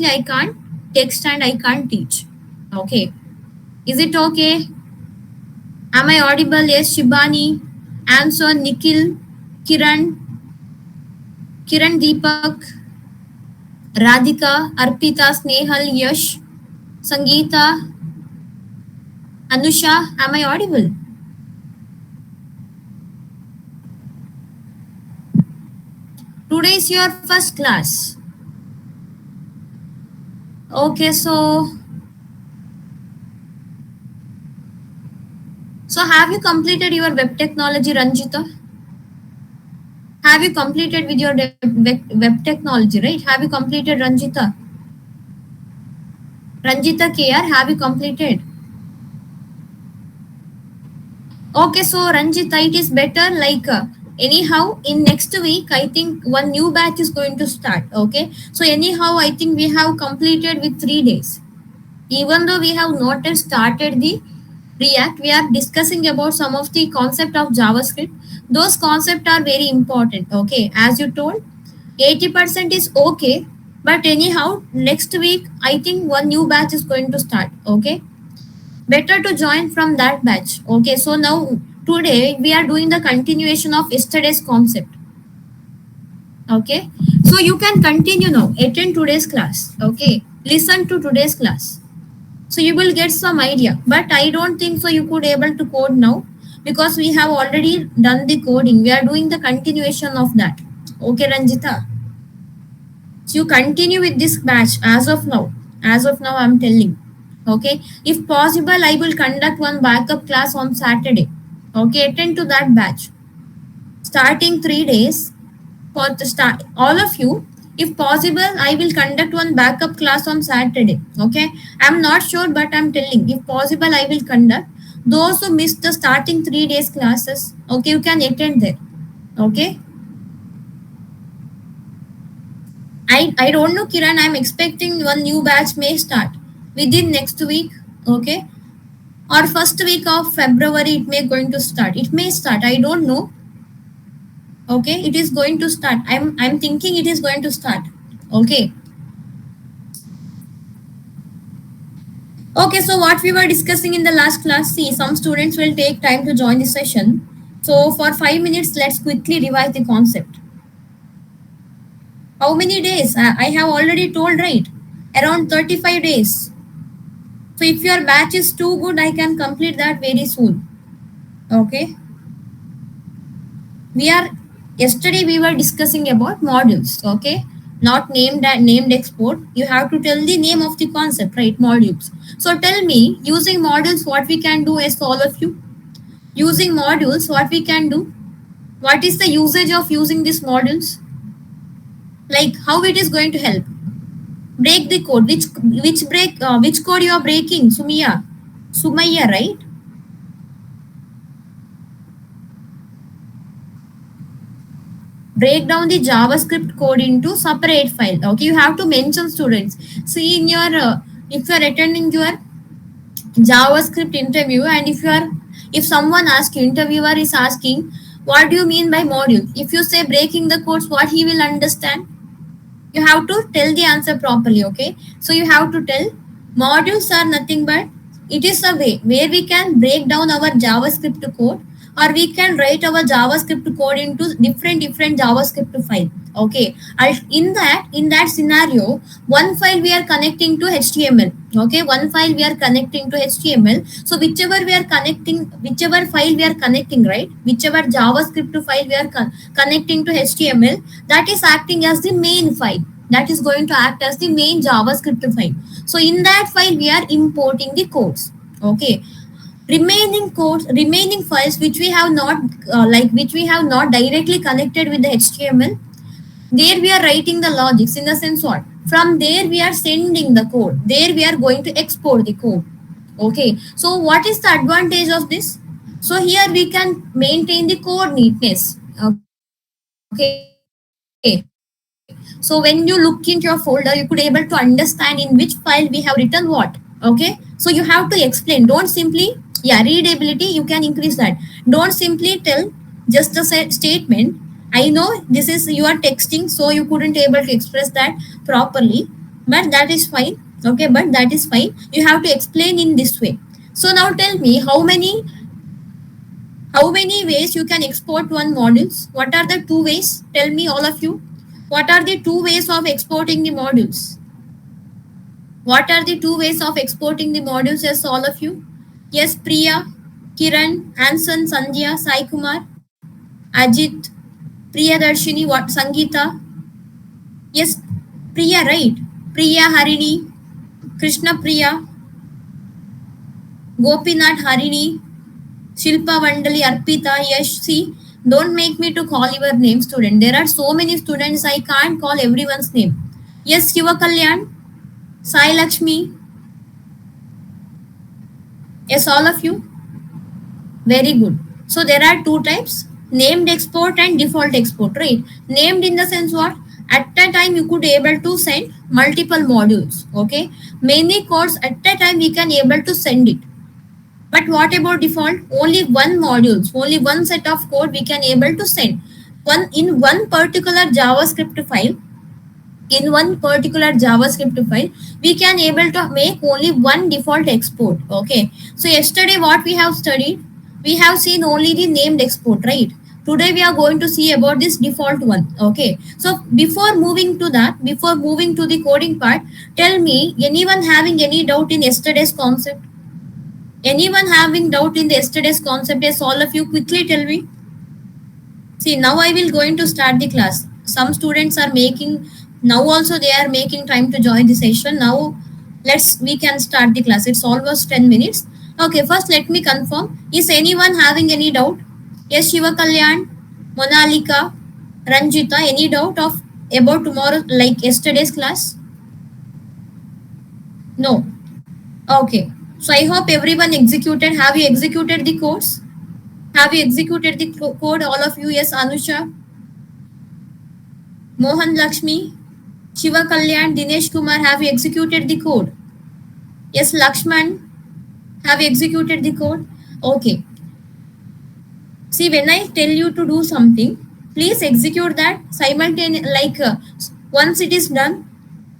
I can't text and I can't teach. Okay. Is it okay? Am I audible? Yes, Shibani, Anson, Nikhil, Kiran, Kiran Deepak, Radhika, Arpita, Snehal, Yash, Sangeeta, Anusha. Am I audible? Today is your first class. Okay, so have you completed your web technology, Ranjita? Have you completed with your web technology, right? Have you completed, Ranjita? Ranjita KR, have you completed? Okay, so Ranjita, it is better like anyhow in next week I think one new batch is going to start. Okay, so anyhow I think we have completed with 3 days. Even though we have not yet started the React, we are discussing about some of the concept of JavaScript. Those concepts are very important. Okay, as you told, 80% is okay, but anyhow next week I think one new batch is going to start. Okay, better to join from that batch. Okay, so now today we are doing the continuation of yesterday's concept. Okay, so you can continue now, attend today's class. Okay, listen to today's class, so you will get some idea, but I don't think so you could able to code now because we have already done the coding. We are doing the continuation of that. Okay, Ranjita, so you continue with this batch as of now I'm telling. Okay, if possible I will conduct one backup class on Saturday. Okay, attend to that batch starting 3 days for the start, all of you. If possible I will conduct one backup class on Saturday. Okay, I'm not sure but I'm telling, if possible I will conduct. Those who missed the starting 3 days classes, okay, you can attend there. Okay, I don't know, Kiran. I'm expecting one new batch may start within next week. Okay, or first week of February it may going to start. It may start. I don't know. Okay, it is going to start. I'm thinking it is going to start. Okay. Okay, so what we were discussing in the last class, see, some students will take time to join the session. So for 5 minutes, let's quickly revise the concept. How many days? I have already told, right? Around 35 days. So if your batch is too good, I can complete that very soon. Okay. Yesterday we were discussing about modules. Okay. Not named export. You have to tell the name of the concept, right? Modules. So tell me, using modules, what we can do is all of you. Using modules, what we can do? What is the usage of using these modules? Like how it is going to help? Break the code. Which code you are breaking, Sumaya? Sumaya, right? Break down the JavaScript code into separate file. Okay, you have to mention students. See in your if you are attending your JavaScript interview, and if someone asks you, interviewer is asking, what do you mean by module? If you say breaking the codes, what he will understand? You have to tell the answer properly. Okay, so you have to tell modules are nothing but it is a way where we can break down our JavaScript code, or we can write our JavaScript code into different JavaScript file. Okay, in that scenario, one file we are connecting to HTML. Okay, one file we are connecting to HTML. So whichever file we are connecting, right, whichever JavaScript file we are connecting to HTML, that is acting as the main file, that is going to act as the main JavaScript file. So in that file we are importing the codes. Okay, remaining files which we have not directly connected with the HTML, there we are writing the logics. In the sense, what, from there we are sending the code, there we are going to export the code. Okay, so what is the advantage of this? So here we can maintain the code neatness. Okay, so when you look into your folder, you could able to understand in which file we have written what. Okay, so you have to explain. Don't simply, yeah, readability, you can increase that. Don't simply tell just a statement. I know this is you are texting, so you couldn't able to express that properly. but that is fine. Okay, but that is fine, you have to explain in this way. So now tell me, how many ways you can export one modules? What are the two ways? Tell me, all of you, what are the two ways of exporting the modules? What are the two ways of exporting the modules? Yes, all of you. Yes, Priya, Kiran, Anson, Sandhya, Sai Kumar, Ajit, Priyadarshini, what, Sangeeta? Yes, Priya, right? Priya, Harini, Krishna Priya, Gopinath, Harini, Shilpa, Vandali, Arpita, Yash. See, don't make me to call your name, student. There are so many students, I can't call everyone's name. Yes, Shiva Kalyan, Sai Lakshmi. Yes, all of you. Very good. So there are two types, named export and default export, right? Named in the sense what? At a time you could able to send multiple modules. Okay. Many codes at a time we can able to send it. But what about default? Only one modules, only one set of code we can able to send. One in one particular JavaScript file, in one particular JavaScript file, we can able to make only one default export. Okay. So yesterday what we have studied, we have seen only the named export, right? Today we are going to see about this default one. Okay. So before moving to that, before moving to the coding part, tell me, anyone having any doubt in yesterday's concept? Anyone having doubt in the yesterday's concept? Yes, all of you, quickly tell me. See, now I will going to start the class. Some students are making, now also they are making time to join the session. Now we can start the class. It's almost 10 minutes. Okay, first let me confirm. Is anyone having any doubt? Yes, Shiva Kalyan, Monalika, Ranjita, any doubt of about tomorrow, like yesterday's class? No. Okay. So I hope everyone executed. Have you executed the course? Have you executed the code, all of you? Yes, Anusha, Mohan Lakshmi, Shiva Kalyan, Dinesh Kumar, have you executed the code? Yes, Lakshman, have you executed the code? Okay. See, when I tell you to do something, please execute that simultaneously. Like once it is done,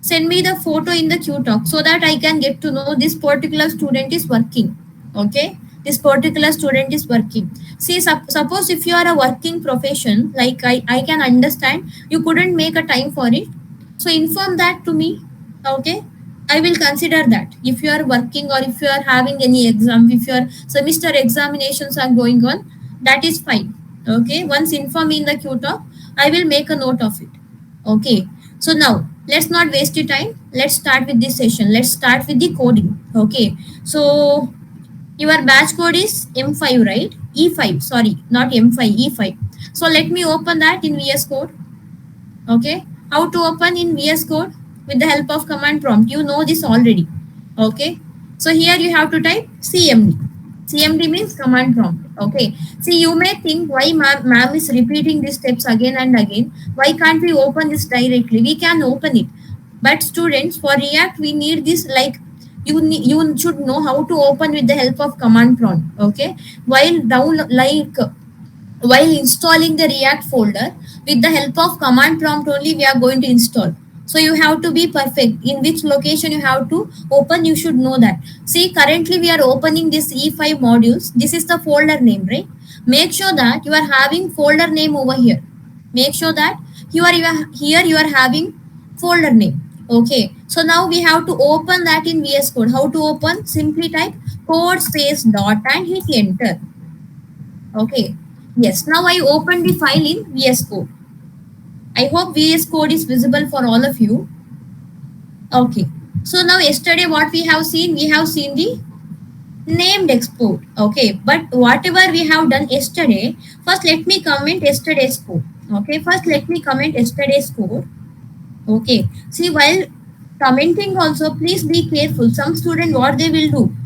send me the photo in the Q talk so that I can get to know this particular student is working. Okay, this particular student is working. See, suppose if you are a working profession, like I can understand you couldn't make a time for it, so inform that to me. Okay, I will consider that. If you are working or if you are having any exam, if your semester examinations are going on, that is fine. Okay, once inform me in the Q talk, I will make a note of it. Okay, so now let's not waste your time. Let's start with this session. Let's start with the coding. Okay, so your batch code is M5, right? E5, sorry, not M5, E5. So let me open that in VS Code. Okay, how to open in VS Code? With the help of command prompt. You know this already. Okay, so here you have to type CMD. CMD means command prompt. Okay, see, you may think why ma'am is repeating these steps again and again. Why can't we open this directly? We can open it, but students, for React we need this, like you should know how to open with the help of command prompt. Okay, while installing the React folder, with the help of command prompt only we are going to install. So you have to be perfect in which location you have to open. You should know that. See, currently we are opening this E5 modules. This is the folder name, right? Make sure that you are having folder name over here. Make sure that here you are having folder name. Okay, so now we have to open that in VS Code. How to open? Simply type code space dot and hit enter. Okay, yes, now I open the file in VS Code. I hope VS Code is visible for all of you. Okay, so now yesterday what we have seen the named export. Okay, but whatever we have done yesterday, first let me comment yesterday's code. Okay, first let me comment yesterday's code. Okay, see, while commenting also, please be careful. Some student, what they will do,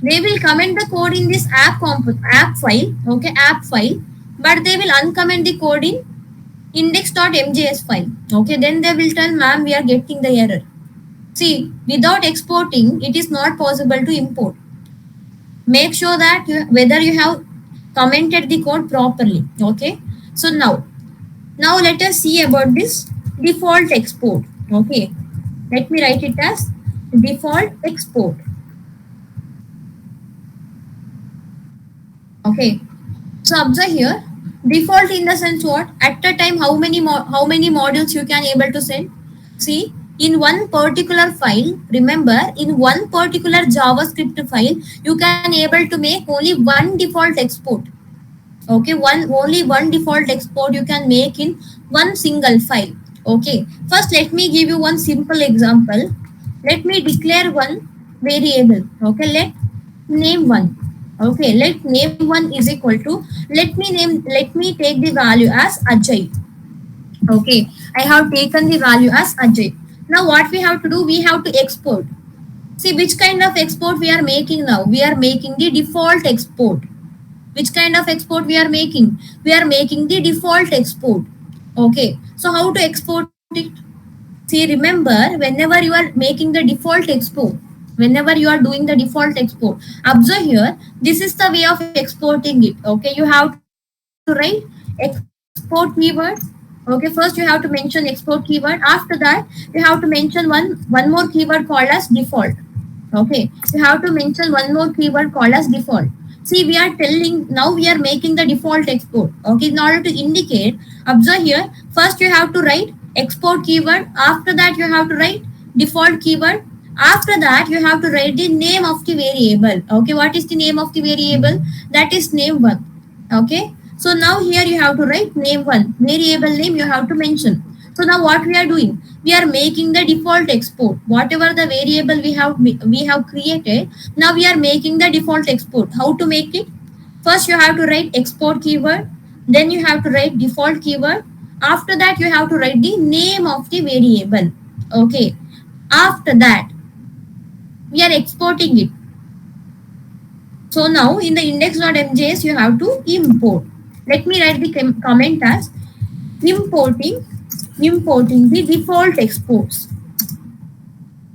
they will comment the code in this app file. Okay, app file, but they will uncomment the code in index.mjs file. Okay, then they will tell ma'am we are getting the error. See, without exporting, it is not possible to import. Make sure that whether you have commented the code properly. Okay, so now let us see about this default export. Okay, Let me write it as default export. Okay. So observe here, default in the sense what? At a time, how many modules you can able to send? See, in one particular file, remember, in one particular JavaScript file, you can able to make only one default export. Okay, only one default export you can make in one single file. Okay, first let me give you one simple example. Let me declare one variable. Okay, let name one. Okay, let name one is equal to, let me take the value as Ajay. Okay, I have taken the value as Ajay. Now what we have to do, we have to export. See which kind of export we are making now. We are making the default export. Which kind of export we are making? We are making the default export. Okay, so how to export it? See, remember, whenever you are making the default export, whenever you are doing the default export, observe here, this is the way of exporting it. Okay, you have to write export keyword. Okay, first you have to mention export keyword. After that, you have to mention one more keyword called as default. Okay, you have to mention one more keyword called as default. See, we are telling now we are making the default export. Okay, in order to indicate, observe here, first you have to write export keyword. After that, you have to write default keyword. After that, you have to write the name of the variable. Okay, what is the name of the variable? That is name one. Okay, so now here you have to write name one, variable name you have to mention. So now what we are doing, we are making the default export. Whatever the variable we have created, now we are making the default export. How to make it? First you have to write export keyword, then you have to write default keyword. After that you have to write the name of the variable. Okay, after that we are exporting it. So now in the index.mjs you have to import. Let me write the comment as importing the default exports.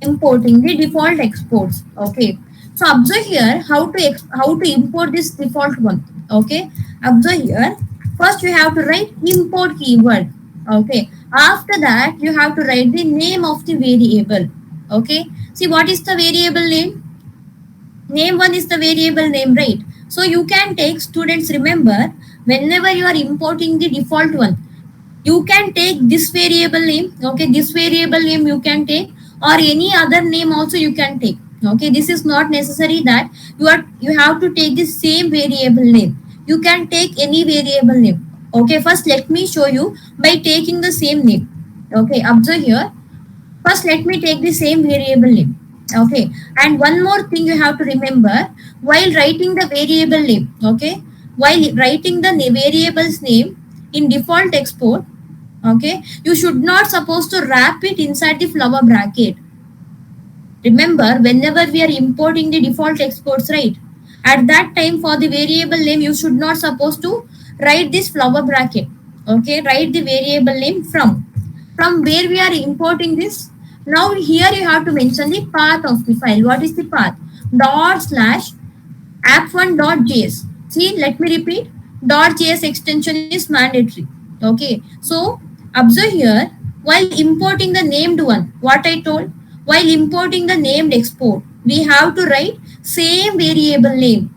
Importing the default exports. Okay, so observe here how to import this default one. Okay, observe here, first you have to write import keyword. Okay, after that you have to write the name of the variable. Okay, see what is the variable name? Name one is the variable name, right? So you can take, students, remember, whenever you are importing the default one, you can take this variable name. Okay, this variable name you can take, or any other name also you can take. Okay, this is not necessary that you have to take the same variable name. You can take any variable name. Okay, first let me show you by taking the same name. Okay, observe here, first let me take the same variable name. Okay, and one more thing you have to remember while writing the variable name. Okay, while writing the variable's name in default export, okay, you should not supposed to wrap it inside the flower bracket. Remember, whenever we are importing the default exports, right, at that time for the variable name you should not supposed to write this flower bracket. Okay, write the variable name from where we are importing this. Now here you have to mention the path of the file. What is the path? Dot slash app1.js. See, let me repeat, .js extension is mandatory. Okay, so observe here, while importing the named one, what I told, while importing the named export, we have to write same variable name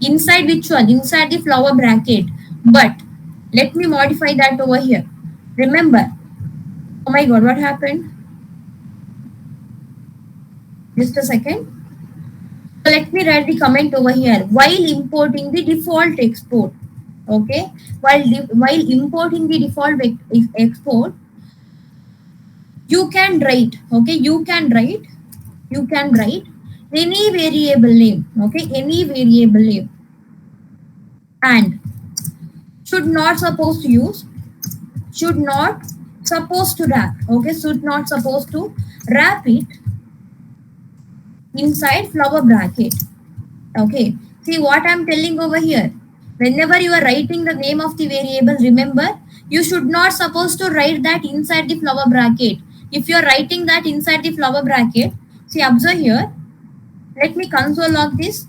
inside which one? Inside the flower bracket. But let me modify that over here. Remember, oh my god, what happened? Just a second. So let me write the comment over here. While importing the default export, okay, while importing the default export, you can write, okay, you can write any variable name, okay, any variable name, and should not supposed to use, should not supposed to wrap, okay, should not supposed to wrap it inside flower bracket. Okay, see what I'm telling over here. Whenever you are writing the name of the variable, remember, you should not supposed to write that inside the flower bracket. If you are writing that inside the flower bracket, see, observe here, let me console log this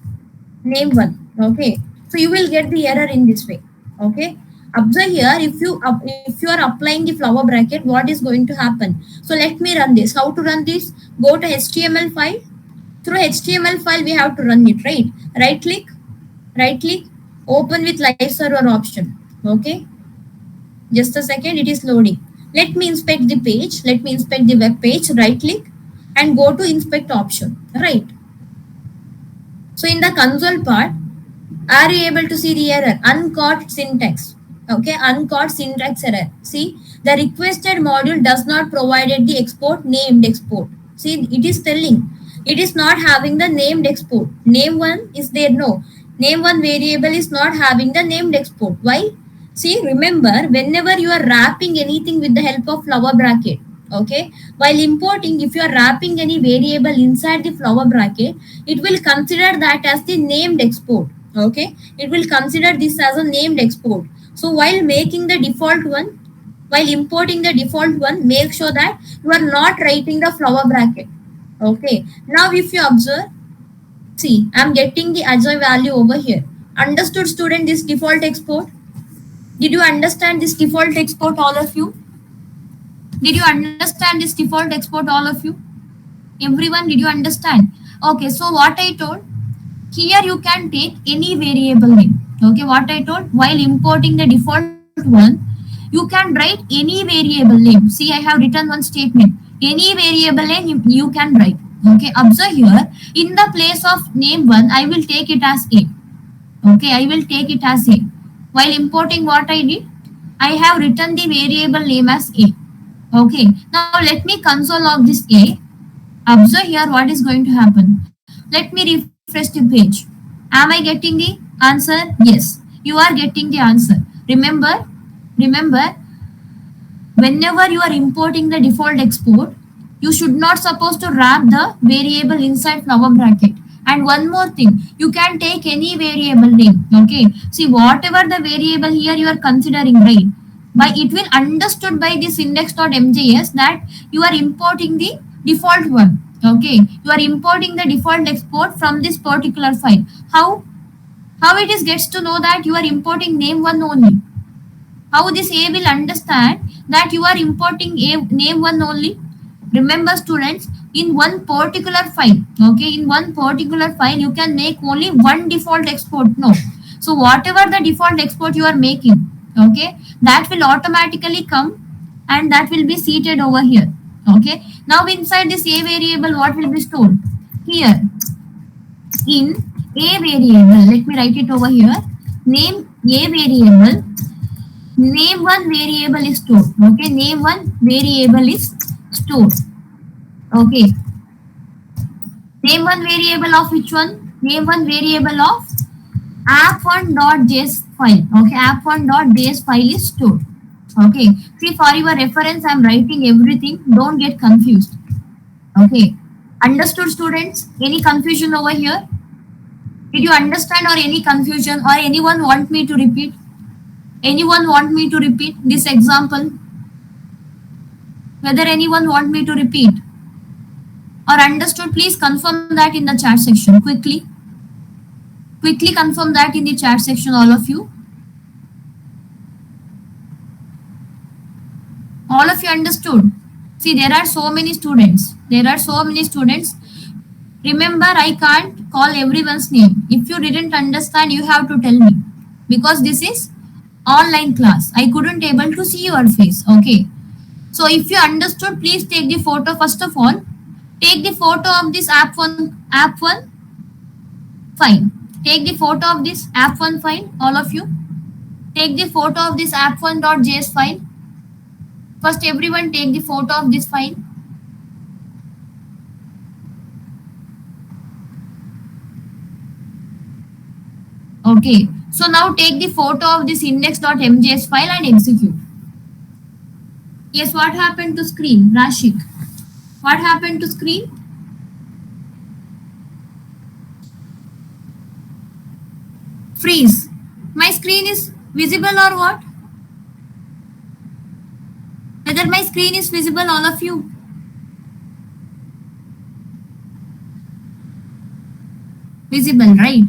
name one. Okay, so you will get the error in this way. Okay, Observe here, if you are applying the flower bracket, what is going to happen? So let me run this. How to run this? Go to HTML file. Through HTML file we have to run it, right? Right click, open with live server option. Okay, just a second, it is loading. Let me inspect the page. Let me inspect the web page. Right click and go to inspect option, right? So in the console part, are you able to see the error? Uncaught syntax. Okay, uncaught syntax error. See, the requested module does not provided the export named export. See, it is telling it is not having the named export. Name one is there, no. Name one variable is not having the named export. Why? See, remember, whenever you are wrapping anything with the help of flower bracket, okay, while importing, if you are wrapping any variable inside the flower bracket, it will consider that as the named export. Okay, it will consider this as a named export. So while making the default one, while importing the default one, make sure that you are not writing the flower bracket. Okay, now if you observe, see, I'm getting the Ajay value over here. Understood, student, this default export? Did you understand this default export, all of you? Did you understand this default export, all of you? Everyone, did you understand? Okay, so what I told, here you can take any variable name. Okay, what I told, while importing the default one, you can write any variable name. See, I have written one statement. Any variable name you can write. Okay, observe here, in the place of name one, I will take it as A. Okay, I will take it as A. While importing, what I did, I have written the variable name as A. Okay, now let me console log this A. Observe here what is going to happen. Let me refresh the page. Am I getting the answer? Yes, you are getting the answer. Remember, whenever you are importing the default export, you should not supposed to wrap the variable inside flower bracket. And one more thing, you can take any variable name. Okay, see, whatever the variable here you are considering, right, by it will understood by this index.mjs that you are importing the default one. Okay, you are importing the default export from this particular file. How it is gets to know that you are importing name one only? How this A will understand that you are importing A name one only? Remember, students, in one particular file, okay, in one particular file, you can make only one default export. No. So whatever the default export you are making, okay, that will automatically come and that will be seated over here. Okay. Now inside this A variable, what will be stored? Here, in A variable, let me write it over here. Name A variable, name one variable is stored. Okay, name one variable is stored. Okay, name one variable of which one? Name one variable of app1.js file. Okay, app1.js file is stored. Okay, see, for your reference, I'm writing everything. Don't get confused. Okay, understood, students? Any confusion over here? Did you understand, or any confusion, or anyone want me to repeat? Anyone want me to repeat this example? Whether anyone want me to repeat or understood, please confirm that in the chat section quickly. Quickly confirm that in the chat section, all of you. All of you understood? See, there are so many students. Remember, I can't call everyone's name. If you didn't understand, you have to tell me, because this is online class. I couldn't able to see your face. Okay. So if you understood, please take the photo. First of all, take the photo of this app1 file. Take the photo of this app1 file. All of you, take the photo of this app1.js file. First, everyone take the photo of this file. Okay, so now take the photo of this index.mjs file and execute. Yes, what happened to screen? Rashik, what happened to screen? Freeze. My screen is visible or what? Whether my screen is visible, all of you? Visible, right?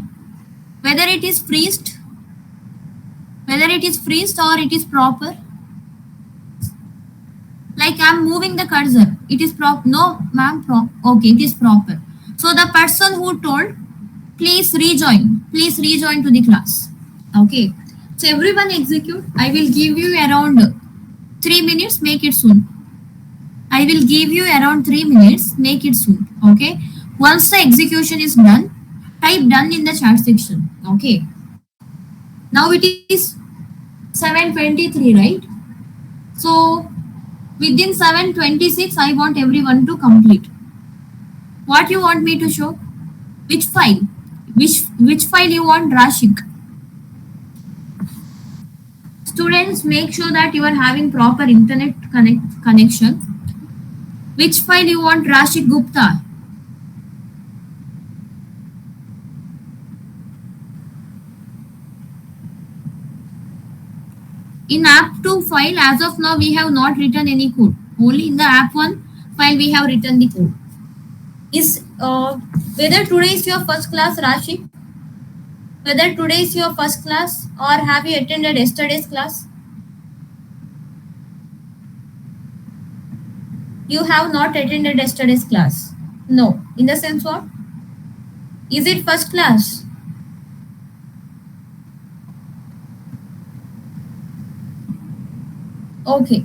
Whether it is freezed, whether it is freezed or it is proper. Like I'm moving the cursor. It is prop. No, ma'am. Okay, it is proper. So the person who told, please rejoin. Please rejoin to the class. Okay. So everyone execute. I will give you around 3 minutes. Make it soon. I will give you around 3 minutes. Make it soon. Okay. Once the execution is done, type done in the chat section. Okay. Now it is 7:23, right? So within 7:26, I want everyone to complete. What you want me to show? Which file? Which file you want, Rashik? Students, make sure that you are having proper internet connection. Which file you want, Rashik Gupta? In app 2 file, as of now, we have not written any code. Only in the app 1 file, we have written the code. Is whether today is your first class, Rashik? Whether today is your first class or have you attended yesterday's class? You have not attended yesterday's class. No. In the sense what? Is it first class? Okay.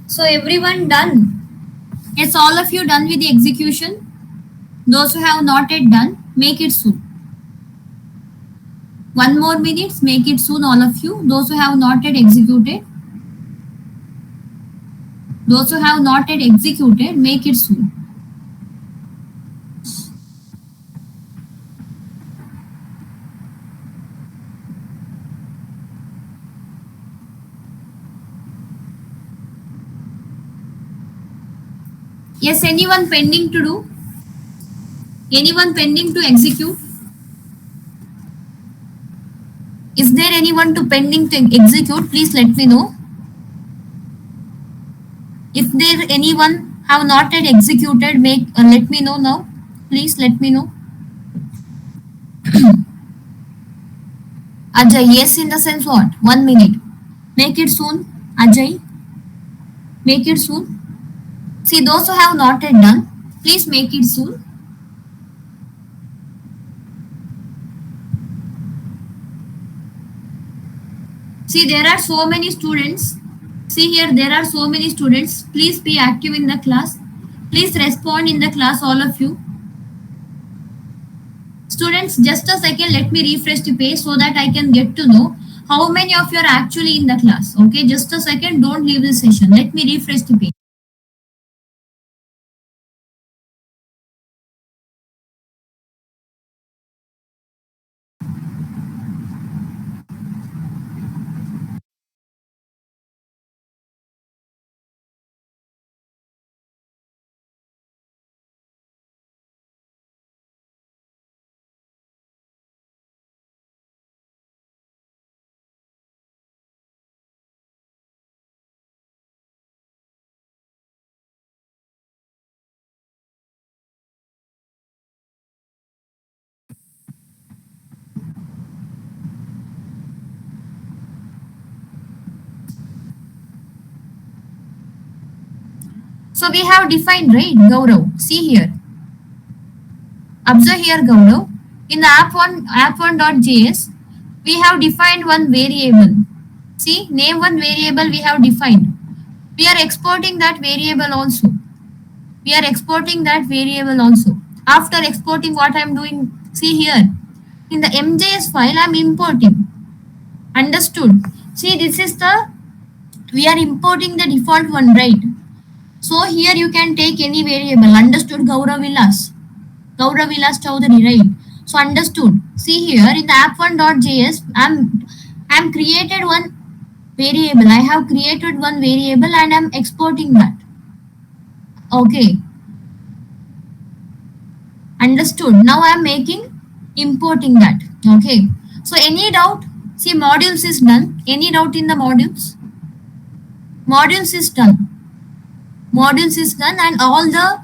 So everyone done? Yes, all of you done with the execution? Those who have not yet done, make it soon. 1 more minute, make it soon, all of you. Those who have not yet executed, make it soon. Yes, anyone pending to do? Anyone pending to execute? Is there anyone to pending to execute? Please let me know. If there anyone have not yet executed, let me know now. Please let me know. Ajay, yes, in the sense what? 1 minute. Make it soon. Ajay, make it soon. See, those who have not yet done, please make it soon. See, there are so many students. See here, there are so many students. Please be active in the class. Please respond in the class, all of you. Students, just a second, let me refresh the page so that I can get to know how many of you are actually in the class. Okay, just a second, don't leave the session. Let me refresh the page. So we have defined, right, Gaurav? See here. Observe here, Gaurav. In the app1.js, we have defined one variable. See, name one variable we have defined. We are exporting that variable also. After exporting, what I am doing, see here. In the MJS file, I am importing. Understood? See, this is we are importing the default one, right? So here you can take any variable. Understood, Gaurav Vilas? Gaurav Vilas Chaudhary, right? So understood. See here in the app1.js, I'm created one variable. I have created one variable and I'm exporting that. Okay, understood. Now I'm making importing that. Okay. So any doubt? See, modules is done. Any doubt in the modules? Modules is done. Modules is done, and all the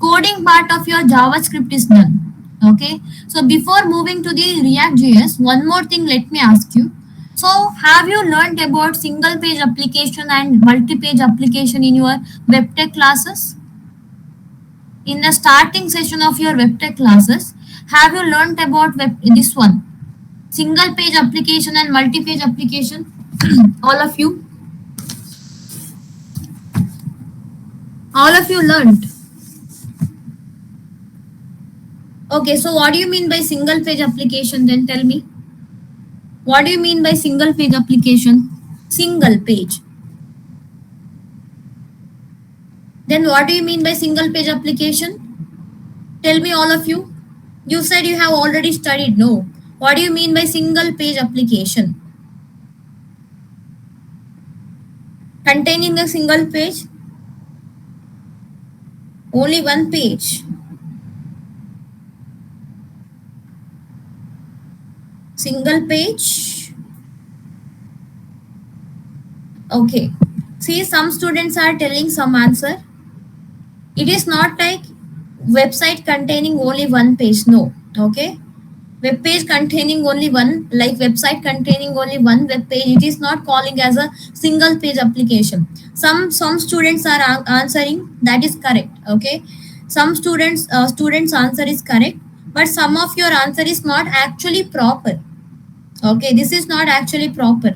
coding part of your JavaScript is done. Okay. So before moving to the React.js, one more thing let me ask you. So have you learned about single page application and multi-page application in your web tech classes? In the starting session of your web tech classes, have you learned about this one? Single page application and multi-page application? All of you? All of you learned. Okay, so what do you mean by single page application then? Tell me. What do you mean by single page application? Single page. Then what do you mean by single page application? Tell me, all of you. You said you have already studied. No. What do you mean by single page application? Containing a single page? Only one page. Single page. Okay. See, some students are telling some answer. It is not like website containing only one page. No. Okay. Web page containing only one, like website containing only one web page, it is not calling as a single page application. Some students are answering that is correct. Okay. Some students answer is correct, but some of your answer is not actually proper. Okay, this is not actually proper.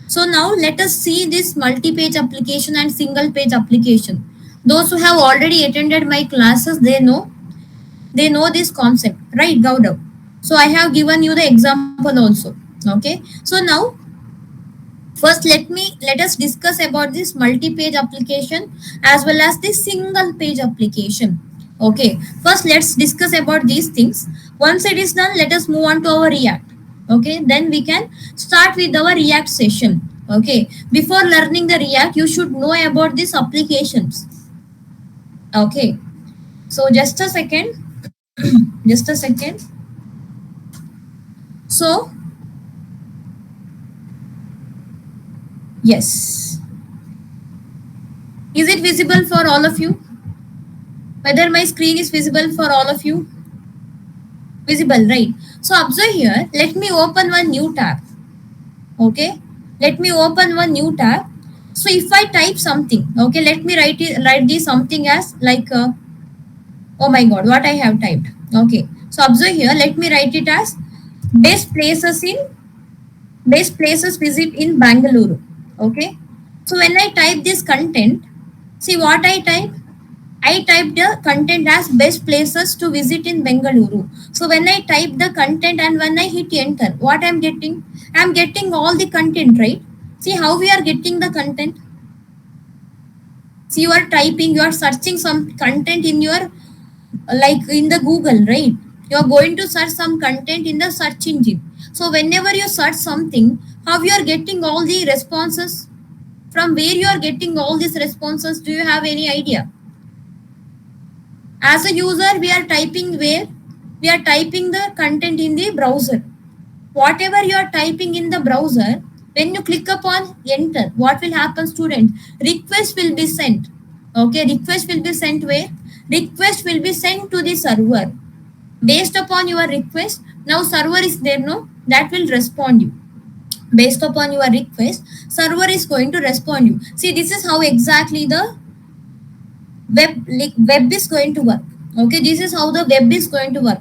So now let us see this multi-page application and single page application. Those who have already attended my classes, they know this concept, right, Gaurav? So I have given you the example also. Okay. So now first let us discuss about this multi-page application as well as the single page application. Okay. First let's discuss about these things. Once it is done, let us move on to our React. Okay. Then we can start with our React session. Okay. Before learning the React, you should know about these applications. Okay. So just a second. Just a second. So yes. Is it visible for all of you? Whether my screen is visible for all of you? Visible, right? So observe here. Let me open one new tab. Okay. Let me open one new tab. So if I type something, okay, let me write this something as like, oh my God, what I have typed. Okay. So observe here. Let me write it as best places visit in Bangalore. Okay. So when I type this content, see what I type? I typed the content as best places to visit in Bengaluru. So when I type the content and when I hit enter, what I'm getting? I'm getting all the content, right? See how we are getting the content? See, you are typing, you are searching some content in your, like in the Google, right? You are going to search some content in the search engine. So whenever you search something, how you are getting all the responses? From where you are getting all these responses? Do you have any idea? As a user, we are typing where? We are typing the content in the browser. Whatever you are typing in the browser, when you click upon enter, what will happen, student? Request will be sent. Okay, request will be sent where? Request will be sent to the server. Based upon your request, now server is there, no? That will respond you. Based upon your request, server is going to respond you. See, this is how exactly the web is going to work. Okay, this is how the web is going to work.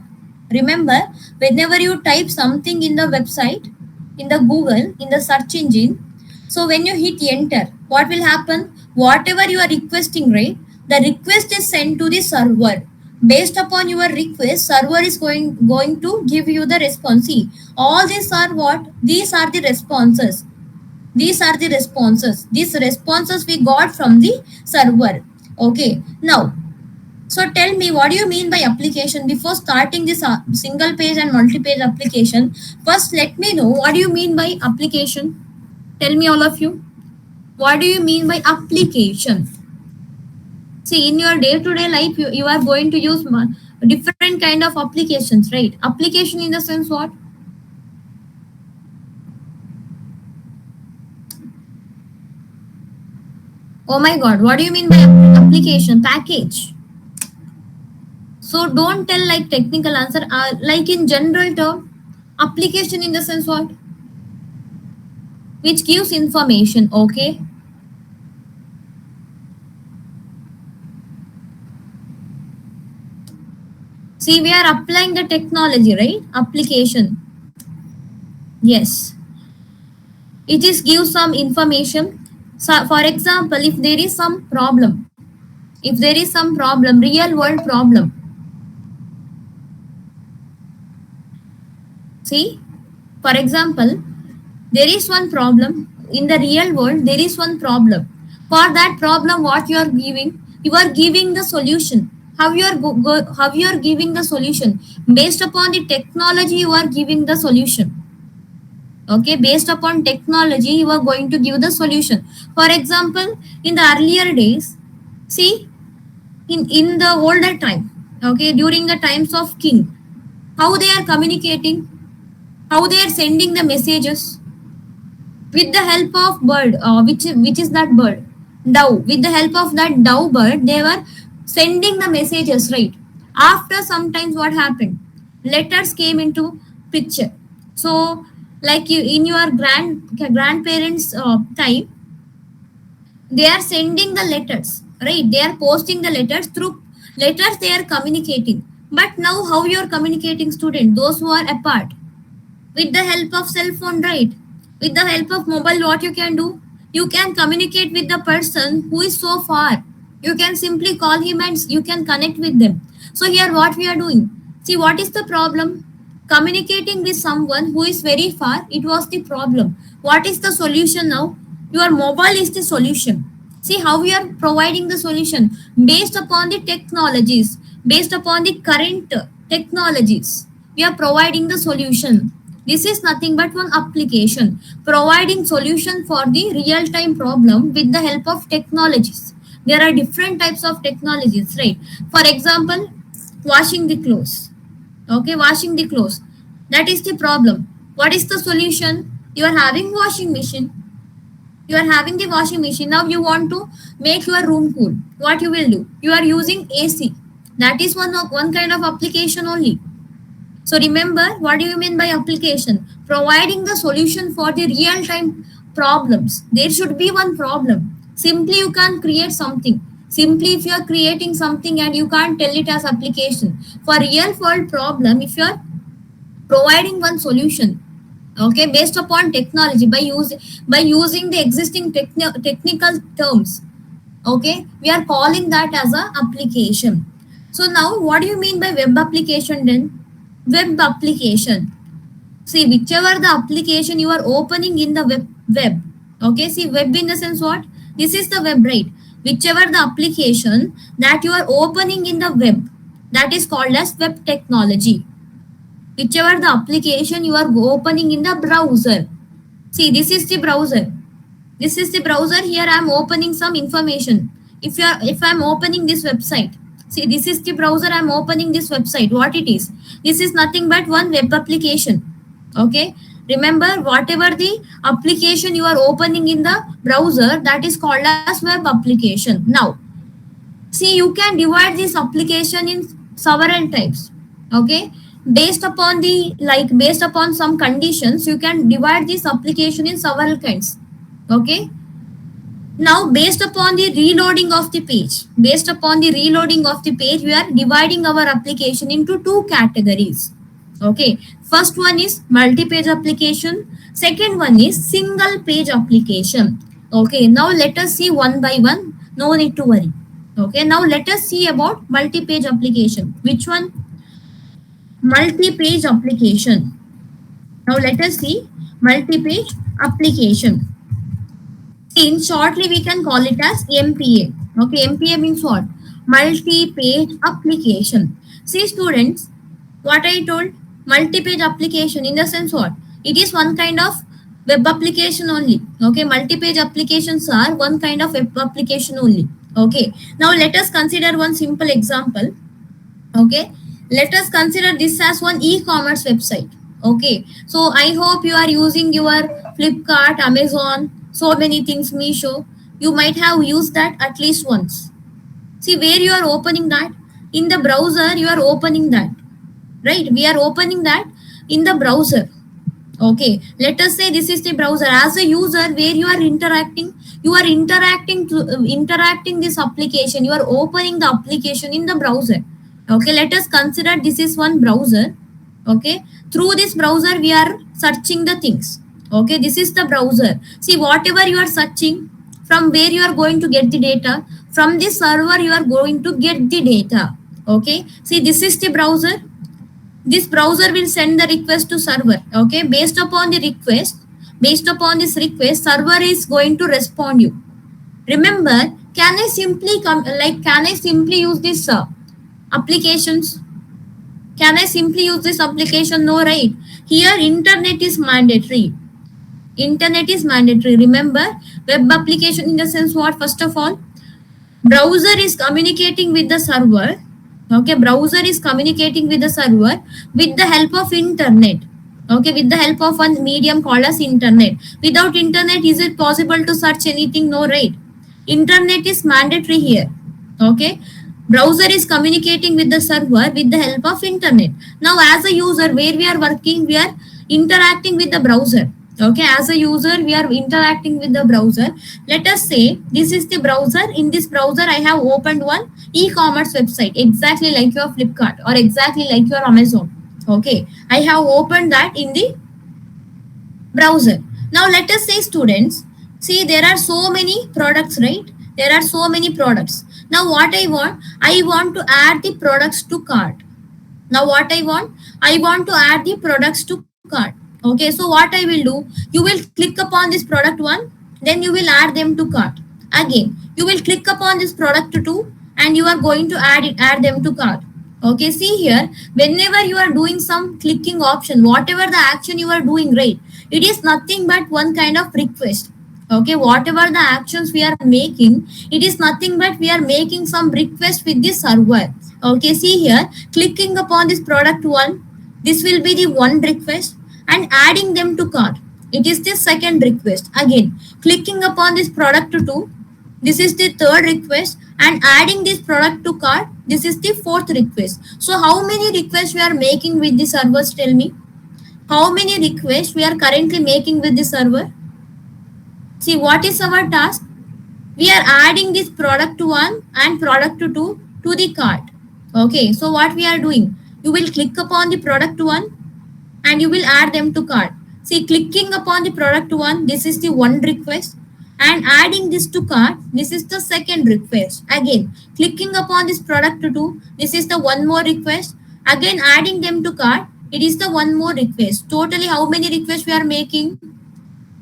Remember, whenever you type something in the website, in the Google, in the search engine, so when you hit enter, what will happen? Whatever you are requesting, right, the request is sent to the server. Based upon your request, server is going to give you the response. See, all these are what? These are the responses. These are the responses. These responses we got from the server. Okay, now, so tell me, what do you mean by application? Before starting this single page and multi-page application, first let me know what do you mean by application. Tell me, all of you, what do you mean by application? See, in your day-to-day life, you are going to use different kind of applications, right? Application in the sense what? Oh my God, what do you mean by application? Package. So don't tell like technical answer. Like in general term, application in the sense what? Which gives information. Okay. See, we are applying the technology, right? Application. Yes. It is gives some information. So, for example, if there is some problem, real world problem. See, for example, there is one problem in the real world. There is one problem. For that problem, what you are giving the solution. How you are how you are giving the solution based upon the technology. You are giving the solution. Okay, based upon technology, you are going to give the solution. For example, in the earlier days, see, in the older time, okay, during the times of king, how they are communicating, how they are sending the messages with the help of bird, which is that bird, dove. With the help of that dove bird, they were sending the messages, right? After sometimes what happened, letters came into picture. So like you in your grandparents time, they are sending the letters, right? They are posting the letters. Through letters they are communicating. But now how you are communicating, student, those who are apart? With the help of cell phone, right? With the help of mobile, what you can do, you can communicate with the person who is so far. You can simply call him and you can connect with them. So here what we are doing, see, what is the problem? Communicating with someone who is very far, it was the problem. What is the solution now? Your mobile is the solution. See how we are providing the solution based upon the technologies, based upon the current technologies. We are providing the solution. This is nothing but one application, providing solution for the real-time problem with the help of technologies. There are different types of technologies, right? For example, washing the clothes. Okay, washing the clothes. That is the problem. What is the solution? You are having washing machine. You are having the washing machine. Now you want to make your room cool. What you will do? You are using AC. That is one kind of application only. So remember, what do you mean by application? Providing the solution for the real-time problems. There should be one problem. Simply you can't create something. Simply if you are creating something and you can't tell it as application. For real world problem, if you are providing one solution, okay, based upon technology, by using the existing technical terms, okay, we are calling that as a application. So now what do you mean by web application then? Web application, see, whichever the application you are opening in the web, okay, see, web in the sense what? This is the web, right? Whichever the application that you are opening in the web, that is called as web technology. Whichever the application you are opening in the browser, see, this is the browser. This is the browser. Here I am opening some information. If I am opening this website, see, this is the browser. I am opening this website. What it is? This is nothing but one web application. Okay. Remember, whatever the application you are opening in the browser, that is called as web application. Now, see, you can divide this application in several types. Okay. Based upon some conditions, you can divide this application in several kinds. Okay. Now, based upon the reloading of the page, we are dividing our application into two categories. Okay. First one is multi-page application. Second one is single page application. Okay. Now let us see one by one. No need to worry. Okay. Now let us see about multi-page application. Which one? Multi-page application. Now let us see multi-page application. In shortly, we can call it as MPA. Okay, MPA means what? Multi-page application. See students, what I told, multi-page application in the sense what? It is one kind of web application only. Okay, multi-page applications are one kind of web application only. Okay, now let us consider one simple example. Okay, let us consider this as one e-commerce website. Okay, so I hope you are using your Flipkart, Amazon, so many things, Meesho. You might have used that at least once. See where you are opening that? In the browser, you are opening that, right? We are opening that in the browser. Okay, let us say this is the browser. As a user, where you are interacting this application. You are opening the application in the browser. Okay, let us consider this is one browser. Okay, through this browser we are searching the things. Okay, this is the browser. See whatever you are searching, from where you are going to get the data, from this server you are going to get the data. Okay, see this is the browser. This browser will send the request to server. Okay, based upon this request, server is going to respond you. Remember, can I simply use this applications? Can I simply use this application? No, right? Here internet is mandatory. Internet is mandatory. Remember, web application in the sense what? First of all, browser is communicating with the server. Okay, browser is communicating with the server with the help of internet. Okay, with the help of one medium called as internet. Without internet, is it possible to search anything? No, right? Internet is mandatory here. Okay, browser is communicating with the server with the help of internet. Now as a user, where we are working, we are interacting with the browser. Okay, as a user we are interacting with the browser. Let us say this is the browser. In this browser I have opened one e-commerce website, exactly like your Flipkart or exactly like your Amazon. Okay, I have opened that in the browser. Now let us say students, see there are so many products, right? There are so many products. Now what I want to add the products to cart. Now what I want to add the products to cart. Okay, so what I will do, you will click upon this product one, then you will add them to cart. Again, you will click upon this product two, and you are going to add them to cart. Okay, see here, whenever you are doing some clicking option, whatever the action you are doing, right, it is nothing but one kind of request. Okay, whatever the actions we are making, it is nothing but we are making some request with the server. Okay, see here, clicking upon this product one, this will be the one request, and adding them to cart, it is the second request. Again, clicking upon this product two, this is the third request, and adding this product to cart, this is the fourth request. So how many requests we are making with the servers? Tell me, how many requests we are currently making with the server? See, what is our task? We are adding this product one and product two to the cart. Okay, so what we are doing? You will click upon the product one and you will add them to cart. See, clicking upon the product one, this is the one request, and adding this to cart, this is the second request. Again, clicking upon this product two, this is the one more request. Again, adding them to cart, it is the one more request. Totally, how many requests we are making?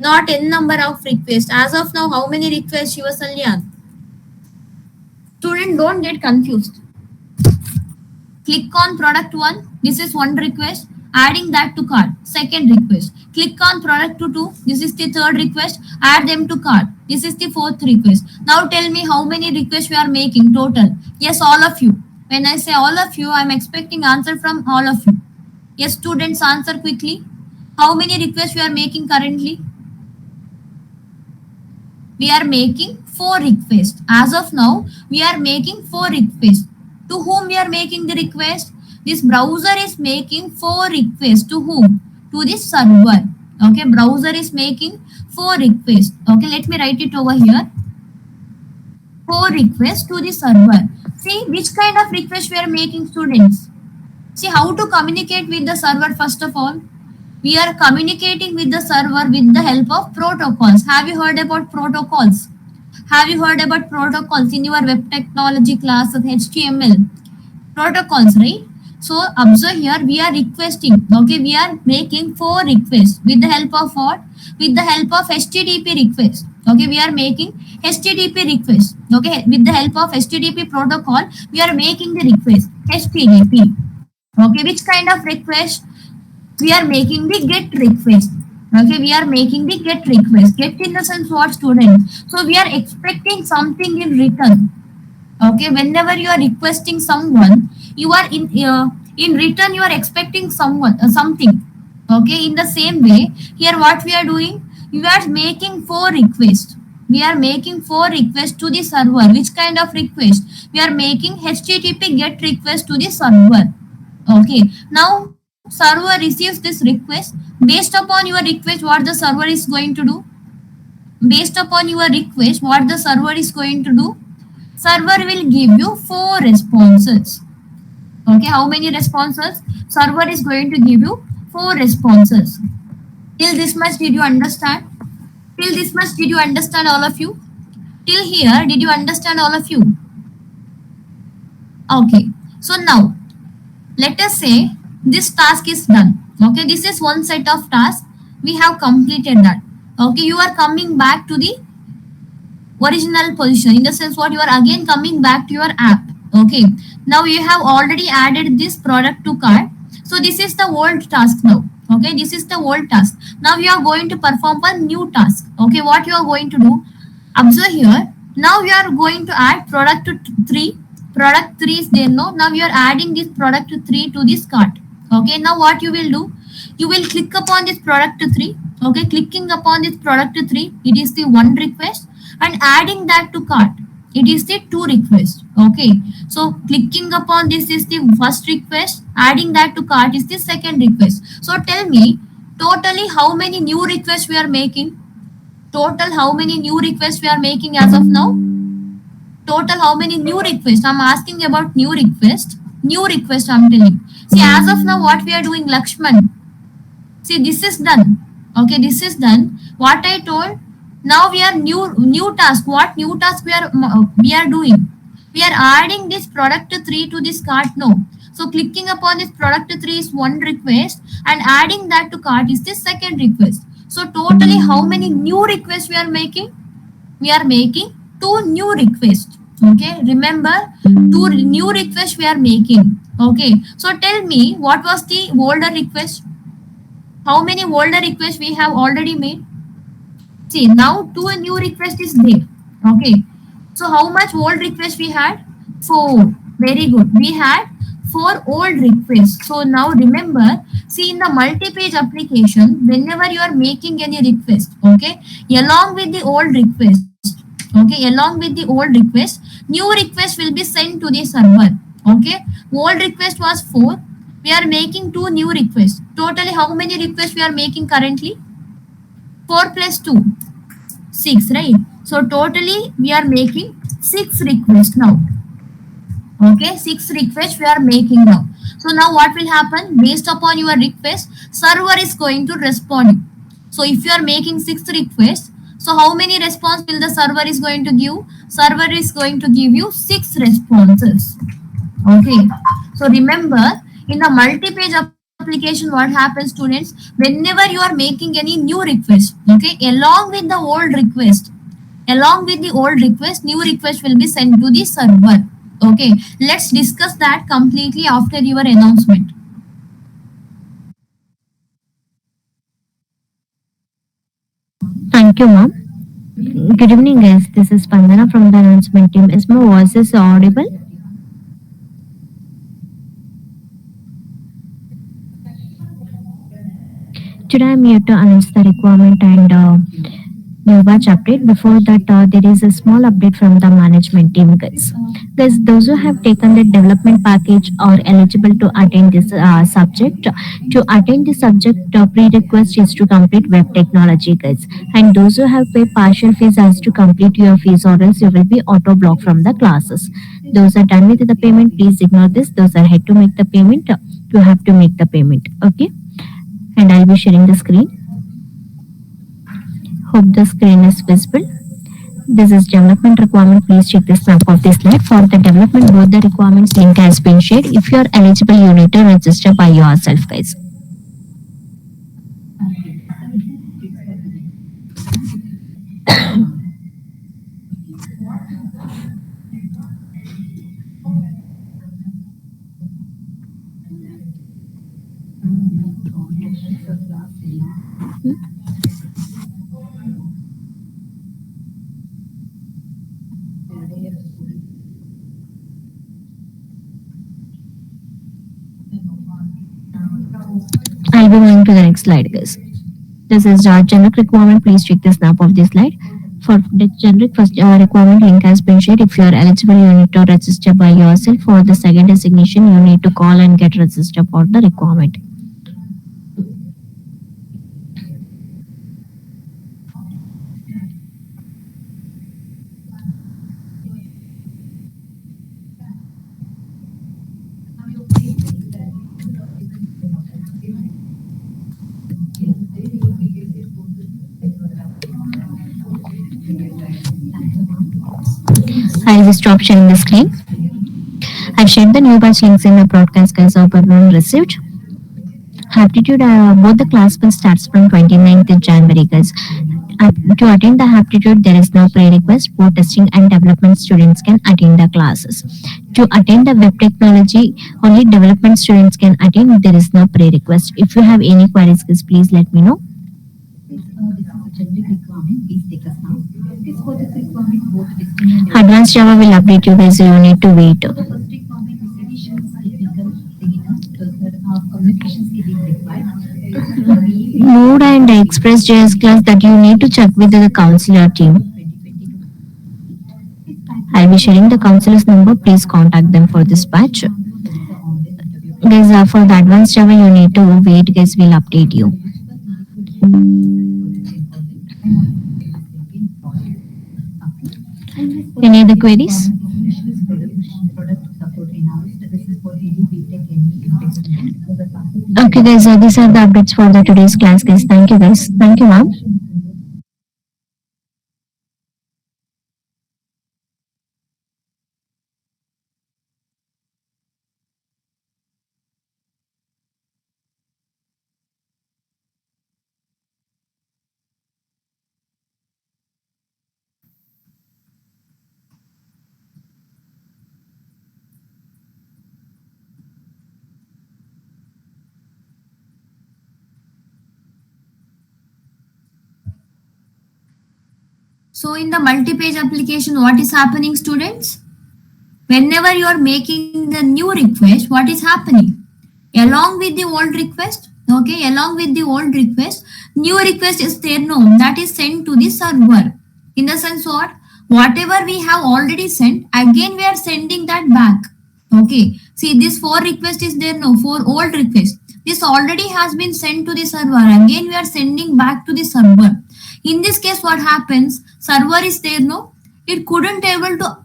Not n number of requests. As of now, how many requests, Shiva Salyan? Student, don't get confused. Click on product one, this is one request, adding that to cart, second request. Click on product two, this is the third request, add them to cart, this is the fourth request. Now tell me how many requests we are making total. Yes, all of you. When I say all of you, I am expecting answer from all of you. Yes, students, answer quickly. How many requests we are making currently? We are making 4 requests. As of now, we are making 4 requests. To whom we are making the request? This browser is making 4 requests. To whom? To this server. Okay, browser is making 4 requests. Okay, let me write it over here. 4 requests to the server. See which kind of request we are making, students. See how to communicate with the server. First of all, we are communicating with the server with the help of protocols. Have you heard about protocols? Have you heard about protocols in your web technology class of HTML? Protocols, right? So observe here, we are requesting. Okay, we are making 4 requests with the help of what? with the help of HTTP request. Okay, we are making HTTP request. Okay, with the help of HTTP protocol, we are making the request HTTP. Okay, which kind of request? We are making the get request. Okay, we are making the get request. Get in the sense what, student? So we are expecting something in return. Okay, whenever you are requesting someone, you are in return you are expecting someone something. Okay, in the same way, here what we are doing, we are making four requests. We are making four requests to the server. Which kind of request? We are making HTTP get request to the server. Okay, now server receives this request. Based upon your request, what the server is going to do? Based upon your request, what the server is going to do? Server will give you four responses. Okay, how many responses? Server is going to give you four responses. Till this much, did you understand? Till this much, did you understand, all of you? Till here, did you understand, all of you? Okay, so now let us say this task is done. Okay, this is one set of tasks. We have completed that. Okay, you are coming back to the original position, in the sense what, you are again coming back to your app. Okay, now you have already added this product to cart. So this is the old task now. Okay, this is the old task. Now you are going to perform a new task. Okay, what you are going to do? Observe here. Now you are going to add product to 3. Product 3 is there, no? Now you are adding this product to 3 to this cart. Okay, now what you will do? You will click upon this product to 3. Okay, clicking upon this product to 3, it is the one request, and adding that to cart, it is the two request. Okay, so clicking upon this is the first request, adding that to cart is the second request. So tell me, totally how many new requests we are making? Total how many new requests we are making as of now? Total how many new requests? I'm asking about new request. New request I'm telling. See, as of now, what we are doing, Lakshman? See, this is done. Okay, this is done. What I told. Now we are new task. What new task we are doing? We are adding this product 3 to this cart now. So clicking upon this product 3 is one request, and adding that to cart is the second request. So totally how many new requests we are making? We are making two new requests. Okay, remember, two new requests we are making. Okay, so tell me, what was the older request? How many older requests we have already made? See, now two new request is there. Okay, so how much old request we had? 4. Very good. We had 4 old requests. So now remember, see, in the multi-page application, whenever you are making any request, okay, along with the old request, okay, along with the old request, new request will be sent to the server. Okay, old request was 4. We are making 2 new requests. Totally how many requests we are making currently? 4 plus 2, 6, right? So totally we are making 6 requests now. Okay, 6 requests we are making now. So now what will happen? Based upon your request, server is going to respond. So if you are making 6 requests, so how many response will the server is going to give? Server is going to give you 6 responses. Okay, so remember, in the multi-page application, what happens, students? Whenever you are making any new request, okay, along with the old request, new request will be sent to the server. Okay, let's discuss that completely after your announcement. Thank you, ma'am. Good evening, guys. This is Spandana from the announcement team. Is my voice is audible? Today, I'm here to announce the requirement and new batch update. Before that, there is a small update from the management team, guys. Guys, those who have taken the development package are eligible to attend this subject. To attend the subject, prerequisite is to complete web technology, guys. And those who have paid partial fees has to complete your fees, or else you will be auto blocked from the classes. Those are done with the payment, please ignore this. Those are had to make the payment, you have to make the payment. Okay, and I'll be sharing the screen. Hope the screen is visible. This is development requirement. Please check the snap of this slide. For the development, both the requirements link has been shared. If you are eligible, you need to register by yourself, guys. I'll be moving to the next slide, guys. This is generic requirement. Please check the snap of this slide. For the generic first requirement, link has been shared. If you are eligible, you need to register by yourself. For the second designation, you need to call and get registered for the requirement. I'll just stop sharing the screen. I've shared the new batch links in the broadcast, guys. Hope everyone received. Aptitude, both the class will starts from 29th January, guys. To attend the aptitude, there is no pre-request. Both testing and development students can attend the classes. To attend the web technology, only development students can attend. There is no pre-request. If you have any queries, guys, please let me know. Advanced Java will update you, guys. So you need to wait. Node and Express.js class that you need to check with the counselor team. I'll be sharing the counselor's number. Please contact them for this batch. Guys, for the advanced Java, you need to wait. Guys, we'll update you. Any other queries? Okay, guys, these are the updates for the today's class, guys. Thank you, guys. Thank you, ma'am. So in the multi-page application, what is happening, students? Whenever you are making the new request, what is happening? Along with the old request, okay, along with the old request, new request is there, no, that is sent to the server. In the sense what? Whatever we have already sent, again we are sending that back. Okay, see this 4 request is there, no, 4 old request. This already has been sent to the server. Again we are sending back to the server. In this case, what happens? Server is there, no? It couldn't able to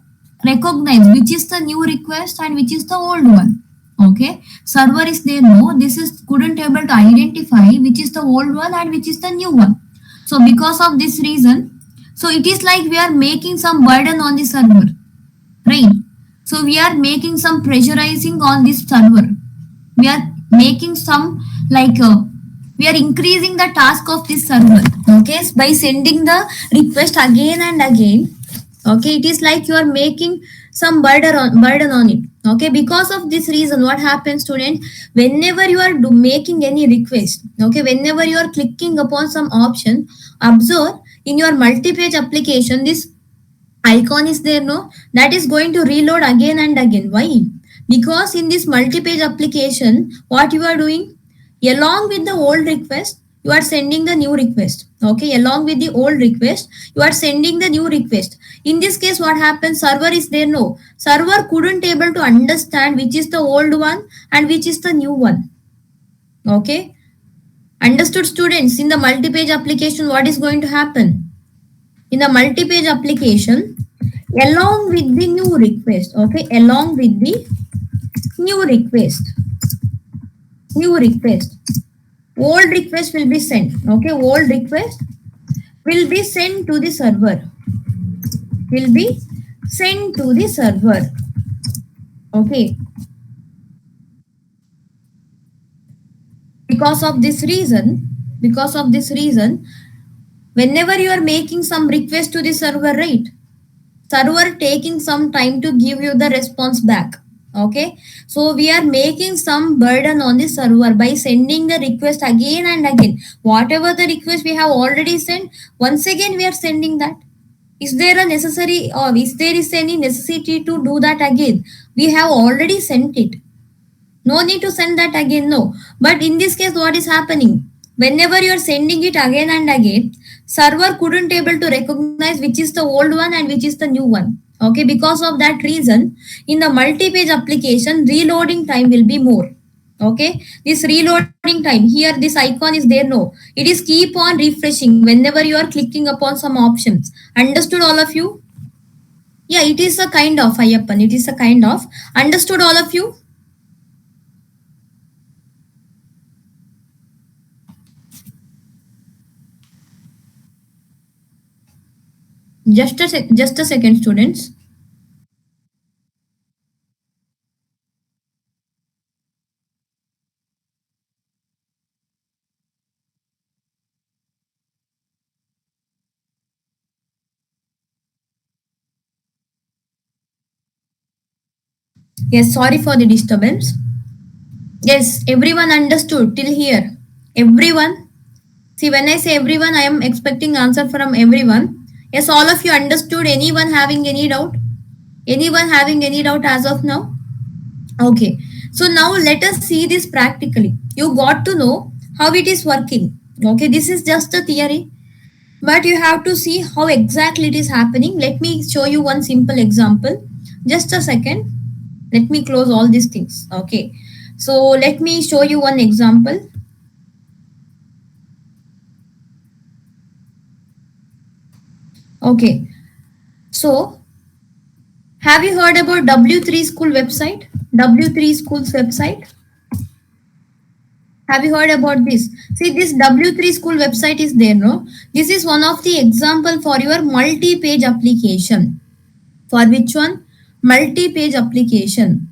recognize which is the new request and which is the old one. Okay, server is there, no? This is couldn't able to identify which is the old one and which is the new one. So because of this reason, so it is like we are making some burden on the server, right? So we are making some pressurizing on this server. We are making some like we are increasing the task of this server, okay, by sending the request again and again. Okay, it is like you are making some burden on it. Okay, because of this reason, what happens, student? Whenever you are making any request, okay, whenever you are clicking upon some option, observe in your multi-page application, this icon is there, no, that is going to reload again and again. Why? Because in this multi-page application, what you are doing, along with the old request, you are sending the new request. Okay, along with the old request, you are sending the new request. In this case, what happens? Server is there, no, server couldn't able to understand which is the old one and which is the new one. Okay, understood, students? In the multi-page application, what is going to happen? In the multi-page application, along with the new request, okay, along with the new request, old request will be sent. Okay, old request will be sent to the server, okay. Because of this reason, whenever you are making some request to the server, right, server taking some time to give you the response back. Okay, so we are making some burden on the server by sending the request again and again. Whatever the request we have already sent, once again we are sending that. Is there a necessary, or is there is any necessity to do that again? We have already sent it. No need to send that again, no. But in this case, what is happening? Whenever you are sending it again and again, server couldn't able to recognize which is the old one and which is the new one. Okay, because of that reason, in the multi-page application, reloading time will be more. Okay, this reloading time here, this icon is there, no, it is keep on refreshing whenever you are clicking upon some options. Understood all of you? Yeah, it is a kind of Ayyappan, it is a kind of. Understood all of you? Just a second, students. Yes, sorry for the disturbance. Yes, everyone understood till here. Everyone. See, when I say everyone, I am expecting answer from everyone. Yes, all of you understood. Anyone having any doubt? Anyone having any doubt as of now? Okay. So now let us see this practically. You got to know how it is working. Okay, this is just a theory, but you have to see how exactly it is happening. Let me show you one simple example. Just a second. Let me close all these things. Okay, so let me show you one example. Okay, so have you heard about W3 School website? W3 School's website. Have you heard about this? See, this W3 School website is there, no? This is one of the example for your multi-page application. For which one? Multi-page application.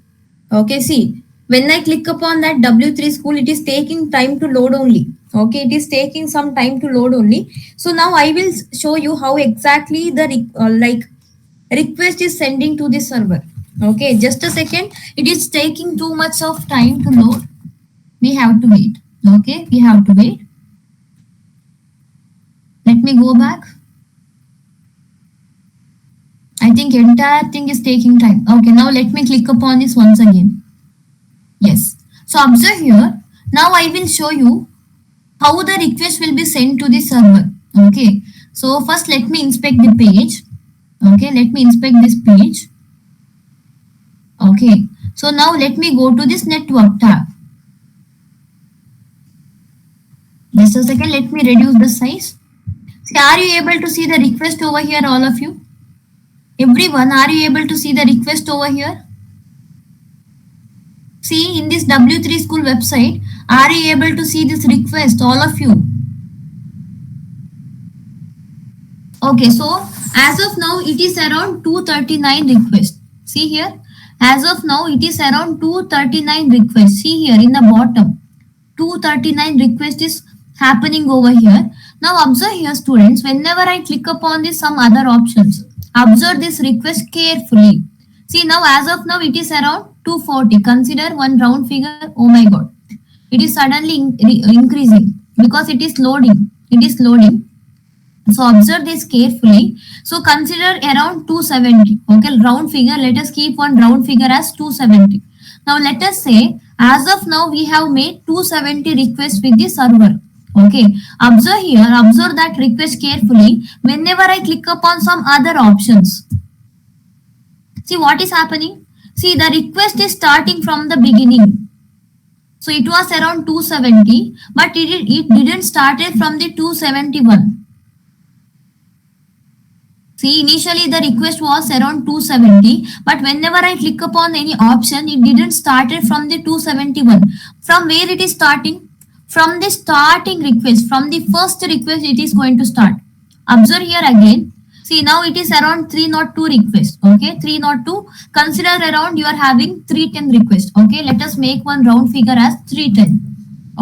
Okay, see, when I click upon that W3 School, it is taking time to load only. Okay, it is taking some time to load only. So now I will show you how exactly the request is sending to the server. Okay, just a second. It is taking too much of time to load. We have to wait. Okay, we have to wait. Let me go back. I think entire thing is taking time. Okay, now let me click upon this once again. Yes. So observe here. Now I will show you how the request will be sent to the server. Okay. So first let me inspect the page. Okay. Let me inspect this page. Okay. So now let me go to this network tab. Just a second. Let me reduce the size. See, are you able to see the request over here, all of you? Everyone, are you able to see the request over here? See, in this W3 School website, are you able to see this request, all of you? Okay, so as of now, it is around 239 requests. See here, as of now, it is around 239 requests. See here in the bottom, 239 request is happening over here. Now observe here, students, whenever I click upon this some other options, observe this request carefully. See now, as of now, it is around 240. Consider one round figure. Oh my God, it is suddenly increasing because it is loading. It is loading. So observe this carefully. So consider around 270. Okay, round figure. Let us keep one round figure as 270. Now let us say as of now we have made 270 requests with the server. Okay, observe here. Observe that request carefully. Whenever I click upon some other options, see what is happening. See, the request is starting from the beginning. So it was around 270, but it didn't started from the 271. See, initially the request was around 270, but whenever I click upon any option, it didn't started from the 271. From where it is starting? From the starting request, from the first request it is going to start. Observe here again. See, now it is around 302 requests. Okay, 302. Consider around you are having 310 requests. Okay, let us make one round figure as 310.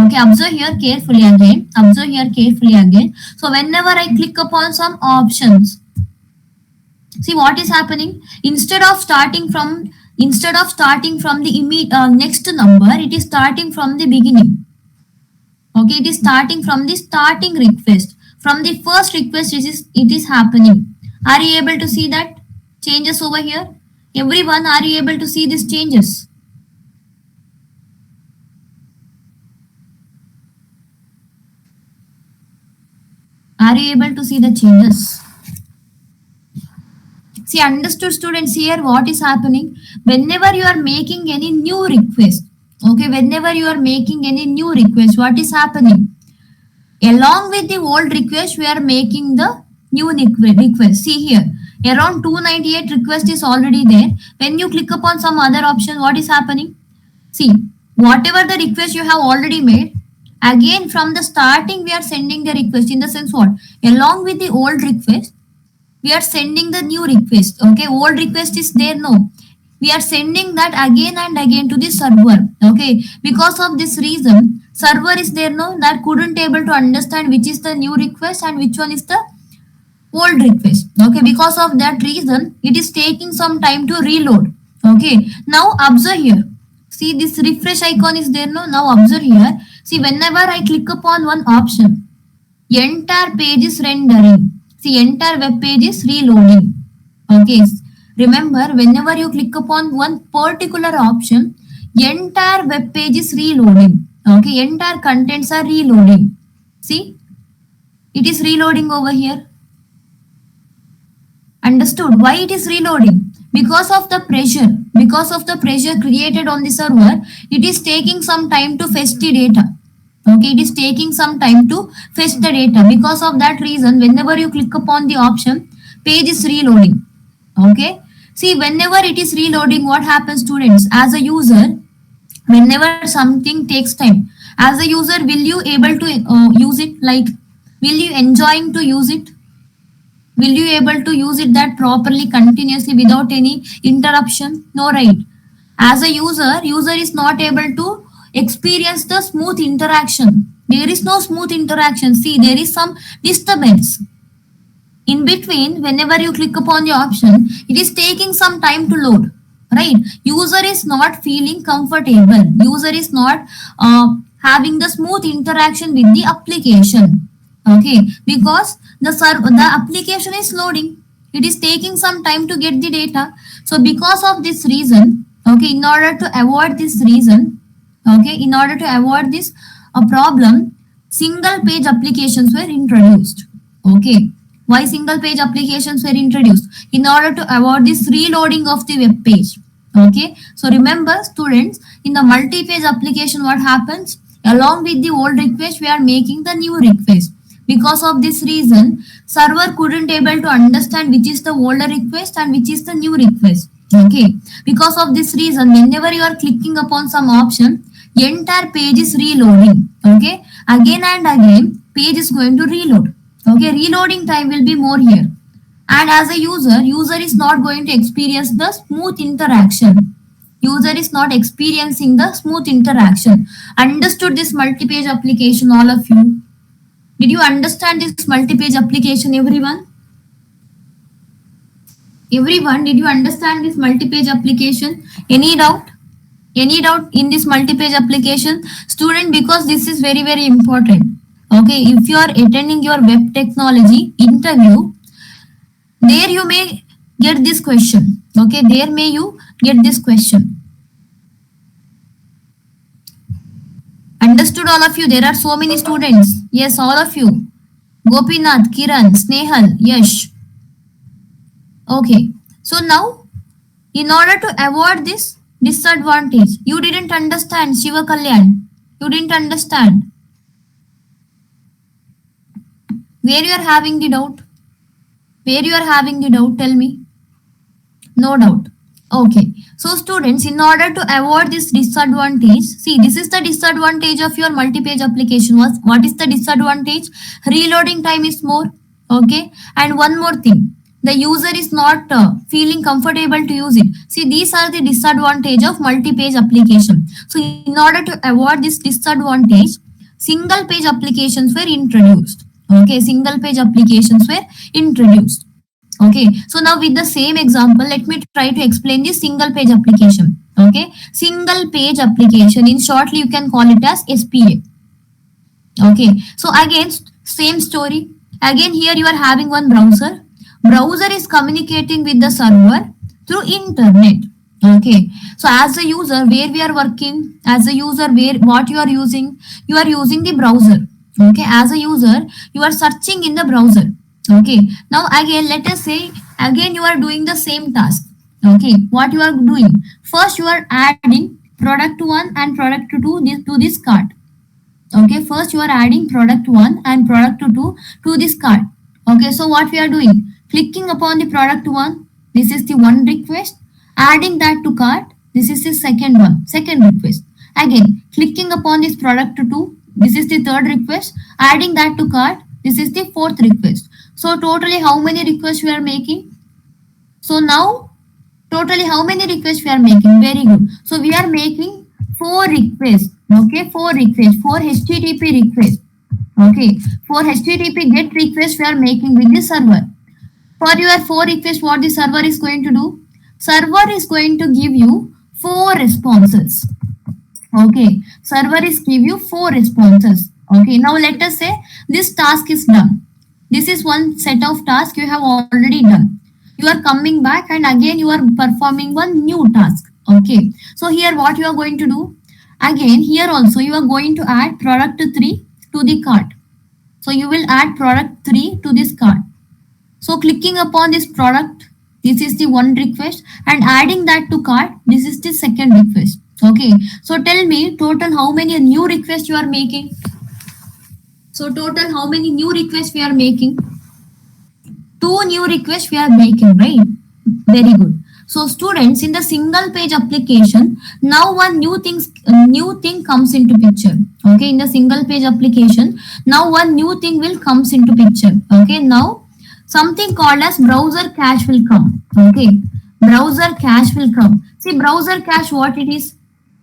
Okay, observe here carefully again. Observe here carefully again. So whenever I click upon some options, see what is happening. Instead of starting from Instead of starting from the next number, it is starting from the beginning. Okay, it is starting from the starting request. From the first request, it is happening. Are you able to see that changes over here? Everyone, are you able to see these changes? Are you able to see the changes? See, understood students here what is happening? Whenever you are making any new request, okay, whenever you are making any new request, what is happening? Along with the old request, we are making the new request. See here, around 298 request is already there. When you click upon some other option, what is happening? See, whatever the request you have already made, again from the starting we are sending the request. In the sense what? Along with the old request, we are sending the new request. Okay, old request is there, no, we are sending that again and again to the server. Okay, because of this reason, server is there, no, that couldn't able to understand which is the new request and which one is the old request. Okay, because of that reason, it is taking some time to reload. Okay, now observe here. See, this refresh icon is there, no. Now observe here. See, whenever I click upon one option, entire page is rendering. See, entire web page is reloading. Okay, remember, whenever you click upon one particular option, entire web page is reloading. Okay, entire contents are reloading. See, it is reloading over here. Understood why it is reloading? Because of the pressure created on the server, it is taking some time to fetch the data. Okay, it is taking some time to fetch the data. Because of that reason, whenever you click upon the option, page is reloading. Okay, see, whenever it is reloading, what happens, students? As a user, whenever something takes time, as a user, will you able to use it? Like, will you enjoying to use it? Will you able to use it that properly, continuously, without any interruption? No, right? As a user is not able to experience the smooth interaction. There is no smooth interaction. See, there is some disturbance in between. Whenever you click upon the option, it is taking some time to load, right? User is not feeling comfortable. User is not having the smooth interaction with the application. Okay, because the application is loading, it is taking some time to get the data. So because of this reason, okay, in order to avoid this reason, okay, in order to avoid this problem, single page applications were introduced. Okay, why single page applications were introduced? In order to avoid this reloading of the web page. Okay, so remember students, in the multi-page application, what happens? Along with the old request, we are making the new request. Because of this reason, server couldn't able to understand which is the older request and which is the new request. Okay, because of this reason, whenever you are clicking upon some option, entire page is reloading. Okay, again and again, page is going to reload. Okay, reloading time will be more here. And as a user is not going to experience the smooth interaction. User is not experiencing the smooth interaction. Understood this multi-page application, all of you? Did you understand this multi-page application, everyone? Everyone, did you understand this multi-page application? Any doubt? Any doubt in this multi-page application? Student, because this is very, very important. Okay, if you are attending your web technology interview, there you may get this question. Okay, there may you get this question. Understood all of you? There are so many students. Yes, all of you. Gopinath, Kiran, Snehal, Yash. Okay. So now, in order to avoid this disadvantage, you didn't understand, Shiva Kalyan. You didn't understand. Where you are having the doubt? Where you are having the doubt? Tell me. No doubt. Okay. So students, in order to avoid this disadvantage, see, this is the disadvantage of your multi-page application. What is the disadvantage? Reloading time is more. Okay. And one more thing, the user is not feeling comfortable to use it. See, these are the disadvantage of multi-page application. So in order to avoid this disadvantage, single page applications were introduced. Okay, single page applications were introduced. Okay, so now with the same example, let me try to explain the single page application. Okay, single page application, in shortly you can call it as SPA. Okay, so again, same story. Again, here you are having one browser. Browser is communicating with the server through internet. Okay, so as a user, where we are working, as a user, where what you are using the browser. Okay, as a user, you are searching in the browser. Okay, now again, let us say again you are doing the same task. Okay, what you are doing? First, you are adding product one and product two to this cart. Okay, first you are adding product 1 and product 2 to this cart. Okay, so what we are doing? Clicking upon the product 1, this is the one request. Adding that to cart, this is the second one, second request. Again, clicking upon this product 2, this is the third request. Adding that to cart, this is the fourth request. So totally how many requests we are making? So now totally how many requests we are making? Very good. So we are making four requests. Okay, four requests, four HTTP requests. Okay, for HTTP GET request we are making with the server. For your four requests, what the server is going to do? Server is going to give you four responses. Okay, server is give you four responses. Okay, now let us say this task is done. This is one set of tasks you have already done. You are coming back and again you are performing one new task. Okay, so here what you are going to do? Again, here also you are going to add product 3 to the cart. So you will add product 3 to this cart. So clicking upon this product, this is the one request, and adding that to cart, this is the second request. Okay, so tell me total how many new requests you are making? So total how many new requests we are making? Two new requests we are making, right? Very good. So students, in the single page application, now one new thing comes into picture. Okay, in the single page application, now one new thing will comes into picture. Okay, now something called as browser cache will come. Okay, browser cache will come. See, browser cache, what it is?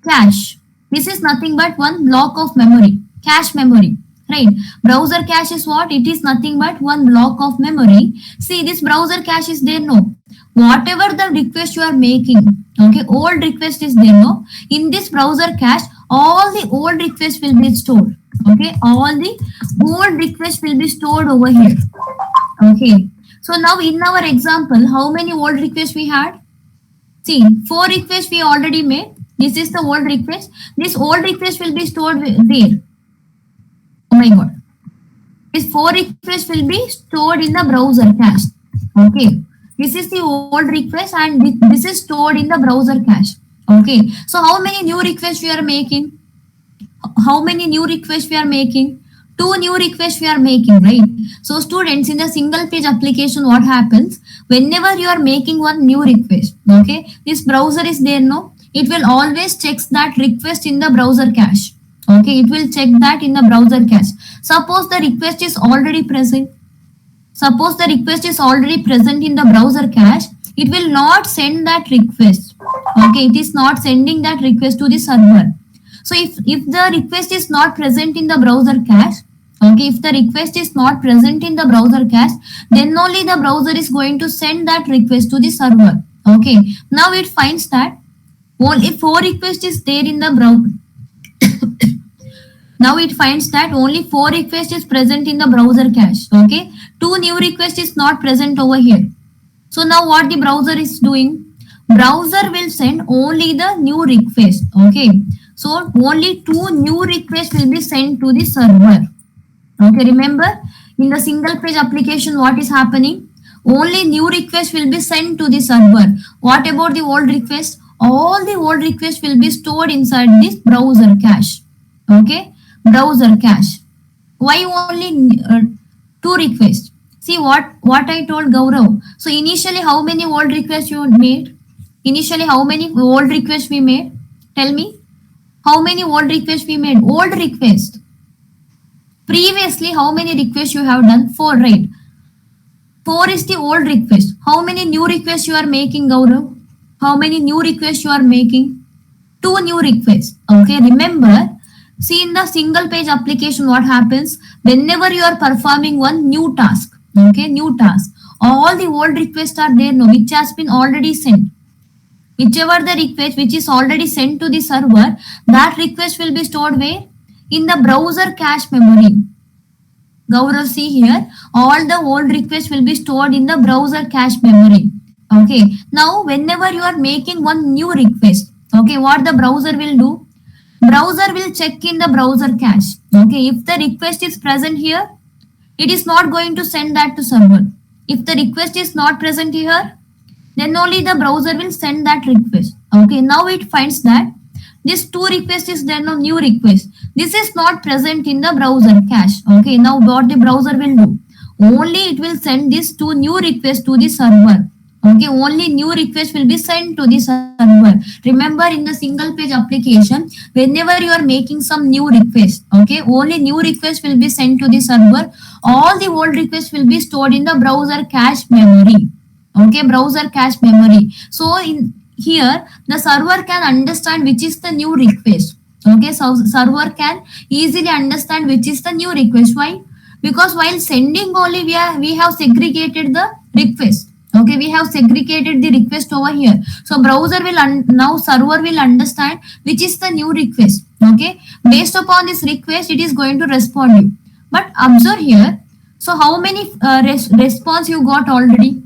Cache. This is nothing but one block of memory, cache memory. Right, browser cache is what? It is nothing but one block of memory. See, this browser cache is there, no? Whatever the request you are making, okay, old request is there, no? In this browser cache, all the old requests will be stored. Okay, all the old requests will be stored over here. Okay, so now in our example, how many old requests we had? See, four requests we already made. This is the old request. This old request will be stored where? Oh my god. This four requests will be stored in the browser cache. Okay. This is the old request and this is stored in the browser cache. Okay. So how many new requests we are making? How many new requests we are making? Two new requests we are making, right? So students, in the single page application, what happens? Whenever you are making one new request, okay, this browser is there, no? It will always checks that request in the browser cache. Okay, it will check that in the browser cache. Suppose the request is already present. Suppose the request is already present in the browser cache, it will not send that request. Okay, it is not sending that request to the server. So if the request is not present in the browser cache, okay, if the request is not present in the browser cache, then only the browser is going to send that request to the server. Okay, now it finds that only four requests is there in the browser. Now it finds that only four requests is present in the browser cache. Okay, two new requests is not present over here. So now what the browser is doing? Browser will send only the new request. Okay, so only two new requests will be sent to the server. Okay, remember in the single page application what is happening? Only new requests will be sent to the server. What about the old requests? All the old requests will be stored inside this browser cache. Okay, browser cache. Why only two requests? See what I told Gaurav. So initially how many old requests you made? Initially how many old requests we made? Tell me. How many old requests we made? Old request. Previously how many requests you have done? Four, right? Four is the old request. How many new requests you are making, Gaurav? How many new requests you are making? Two new requests. Okay, remember. See, in the single page application, what happens? Whenever you are performing one new task, okay, new task, all the old requests are there now, which has been already sent. Whichever the request which is already sent to the server, that request will be stored where? In the browser cache memory. Gaurav, see here, all the old requests will be stored in the browser cache memory. Okay, now whenever you are making one new request, okay, what the browser will do? Browser will check in the browser cache. Okay, if the request is present here, it is not going to send that to server. If the request is not present here, then only the browser will send that request. Okay, now it finds that this two request is there, no new request. This is not present in the browser cache. Okay, now what the browser will do? Only it will send these two new requests to the server. Okay, only new request will be sent to the server. Remember, in the single page application, whenever you are making some new request, okay, only new request will be sent to the server. All the old requests will be stored in the browser cache memory. Okay, browser cache memory. So in here the server can understand which is the new request. Okay, so server can easily understand which is the new request. Why? Because while sending only we have segregated the request. Okay, we have segregated the request over here. So browser will now server will understand which is the new request. Okay, based upon this request it is going to respond you. But observe here, so how many response you got already?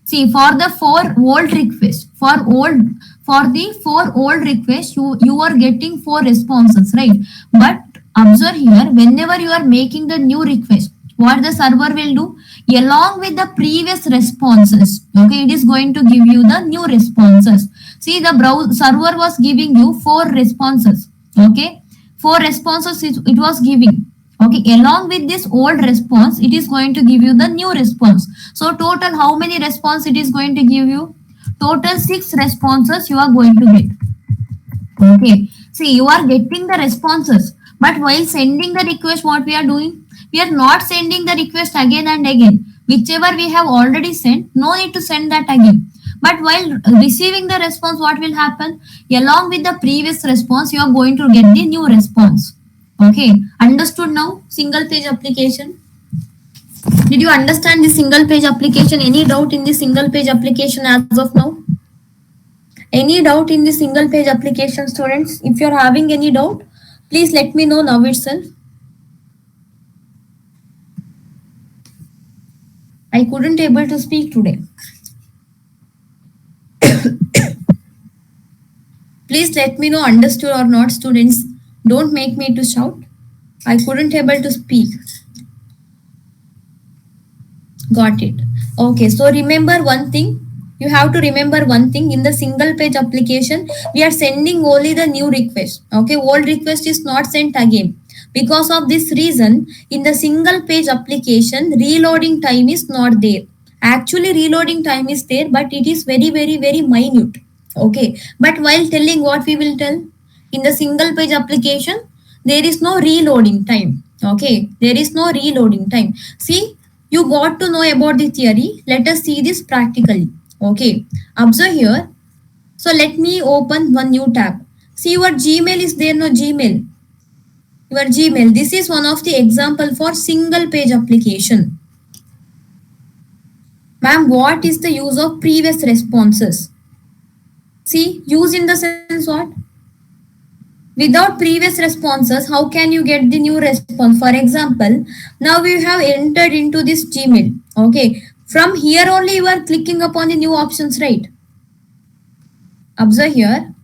See, for the four old requests, for the four old requests, you are getting four responses, right? But observe here, whenever you are making the new request, what the server will do? Along with the previous responses, okay, it is going to give you the new responses. See, the server was giving you four responses, okay? Four responses it was giving. Okay, along with this old response, it is going to give you the new response. So total how many response it is going to give you? Total 6 responses you are going to get. Okay, see, you are getting the responses, but while sending the request, what we are doing? We are not sending the request again and again. Whichever we have already sent, no need to send that again. But while receiving the response, what will happen? Along with the previous response, you are going to get the new response. Okay, understood now? Single page application. Did you understand the single page application? Any doubt in the single page application as of now? Any doubt in the single page application, students? If you are having any doubt, please let me know now itself. I couldn't able to speak today. Please let me know understood or not, students. Don't make me to shout. I couldn't able to speak. Got it. Okay, so remember one thing. You have to remember one thing. In the single page application, we are sending only the new request. Okay, old request is not sent again. Because of this reason, in the single page application, reloading time is not there. Actually, reloading time is there, but it is very, very, very minute. Okay, but while telling what we will tell, in the single page application, there is no reloading time. Okay, there is no reloading time. See, you got to know about the theory. Let us see this practically. Okay, observe here. So let me open one new tab. See, your Gmail is there, no Gmail. Your Gmail. This is one of the example for single page application. Ma'am, what is the use of previous responses? See, use in the sense what? Without previous responses, how can you get the new response? For example, now we have entered into this Gmail. Okay, from here only you are clicking upon the new options, right? Observe here.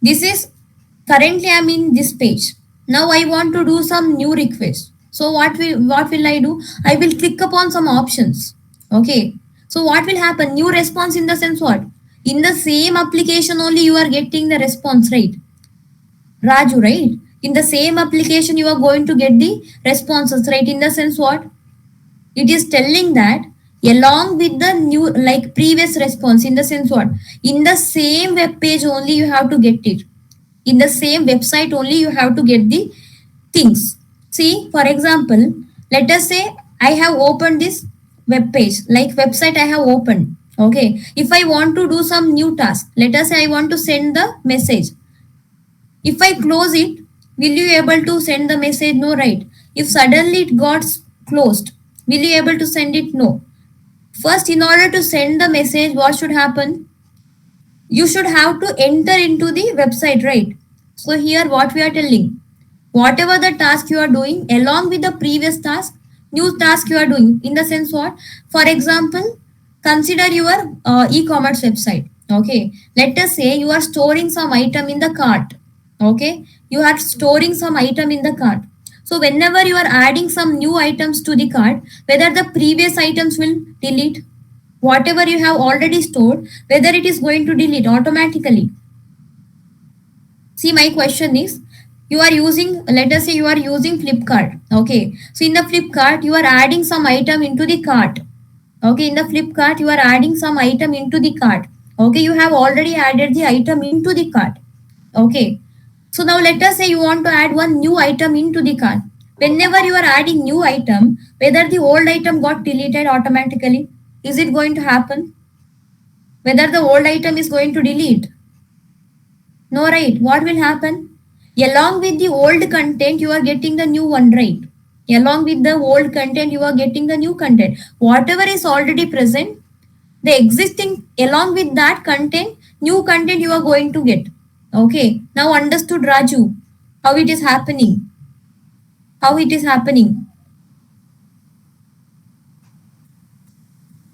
This is currently I am in this page. Now I want to do some new request. So what will I do? I will click upon some options. Okay. So what will happen? New response in the sense what? In the same application only you are getting the response, right? Raju, right? In the same application you are going to get the responses, right? In the sense what? It is telling that along with the new like previous response, in the sense what? In the same web page only you have to get it. In the same website only you have to get the things. See, for example, let us say I have opened this web page, like website I have opened. Okay, if I want to do some new task, let us say I want to send the message. If I close it, will you able to send the message? No, right? If suddenly it got closed, will you able to send it? No. First, in order to send the message, what should happen? You should have to enter into the website, right? So here what we are telling, whatever the task you are doing along with the previous task, new task you are doing, in the sense what, for example, consider your e-commerce website. Okay, let us say you are storing some item in the cart. Okay, you are storing some item in the cart. So whenever you are adding some new items to the cart, whether the previous items will delete, whatever you have already stored, whether it is going to delete automatically. See, my question is, you are using, let us say you are using Flipkart. Okay, so in the Flipkart you are adding some item into the cart. Okay, in the Flipkart you are adding some item into the cart. Okay, you have already added the item into the cart. Okay, so now let us say you want to add one new item into the cart. Whenever you are adding new item, whether the old item got deleted automatically, is it going to happen? Whether the old item is going to delete? No, right? What will happen? Along with the old content, you are getting the new one, right? Along with the old content, you are getting the new content. Whatever is already present, the existing, along with that content, new content you are going to get. Okay. Now understood, Raju, how it is happening? How it is happening?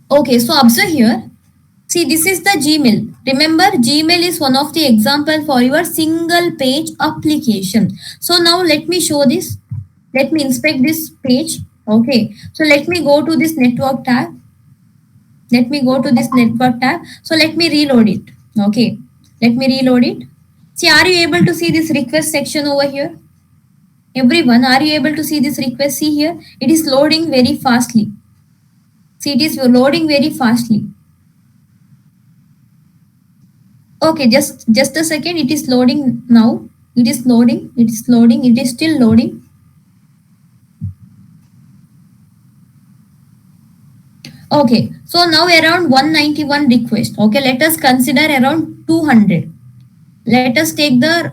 Okay. So observe here. See, this is the Gmail. Remember, Gmail is one of the example for your single page application. So now let me show this. Let me inspect this page. Okay. So let me go to this network tab. Let me go to this network tab. So let me reload it. Okay. Let me reload it. See, are you able to see this request section over here? Everyone, are you able to see this request? See here, it is loading very fastly. See, it is loading very fastly. Okay, just a second. It is loading now. It is loading. It is loading. It is still loading. Okay, so now around 191 request. Okay, let us consider around 200. Let us take the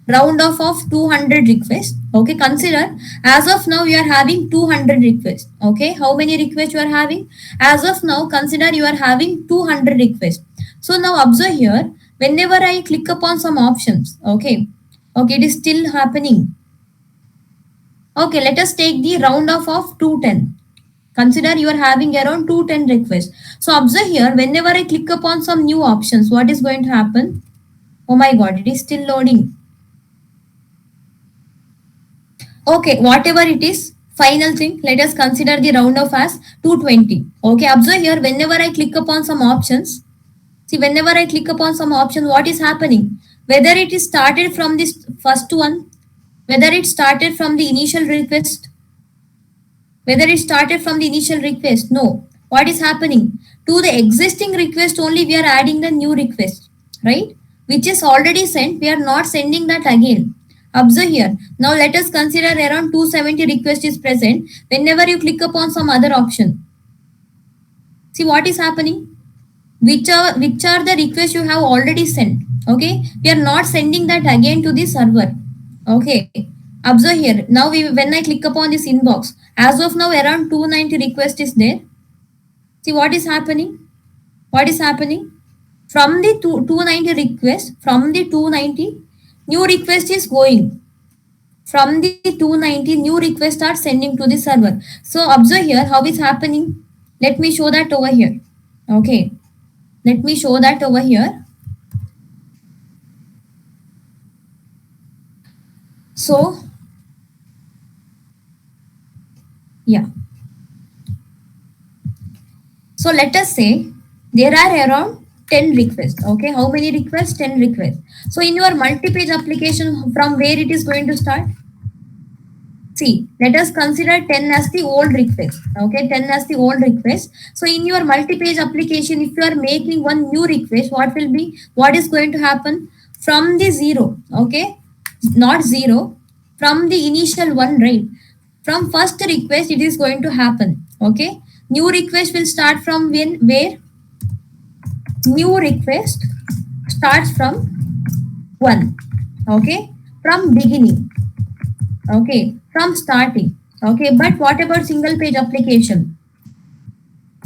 round off of 200 requests. Okay, consider as of now you are having 200 requests. Okay, how many requests you are having? As of now, consider you are having 200 requests. So now observe here, whenever I click upon some options, okay, it is still happening. Okay, let us take the round off of 210. Consider you are having around 210 requests. So observe here, whenever I click upon some new options, what is going to happen? Oh my god, it is still loading. Okay, whatever it is, final thing, let us consider the round off as 220. Okay, observe here, whenever I click upon some options, see, whenever I click upon some option, what is happening? Whether it is started from this first one, whether it started from the initial request, whether it started from the initial request, no. What is happening? To the existing request only we are adding the new request, right? Which is already sent, we are not sending that again. Observe here. Now let us consider around 270 request is present. Whenever you click upon some other option, see what is happening? Which are the requests you have already sent? Okay, we are not sending that again to the server. Okay, observe here. Now when I click upon this inbox, as of now around 290 request is there. See what is happening? What is happening? From the 290 request, from the 290, new request is going. From the 290, new requests are sending to the server. So observe here how it's happening. Let me show that over here. Okay, let me show that over here. So yeah. So let us say there are around 10 requests. Okay, how many requests? 10 requests. So in your multi-page application, from where it is going to start? See, let us consider 10 as the old request. Okay, 10 as the old request. So in your multi-page application, if you are making one new request, what is going to happen? From the zero, okay, not zero, from the initial one, right? From first request, it is going to happen. Okay, new request will start from where? New request starts from 1. Okay, from beginning. Okay, from starting. Okay, but what about single page application?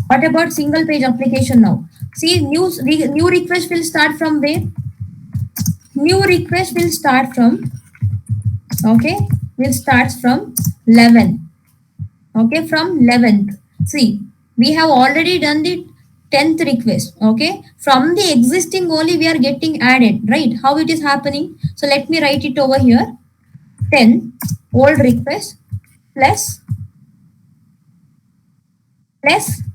What about single page application now? See, new request will start from where? New request will start from, okay, will start from 11. Okay, from 11th. See, we have already done the 10th request. Okay, from the existing only we are getting added, right? How it is happening? So let me write it over here. 10 old request plus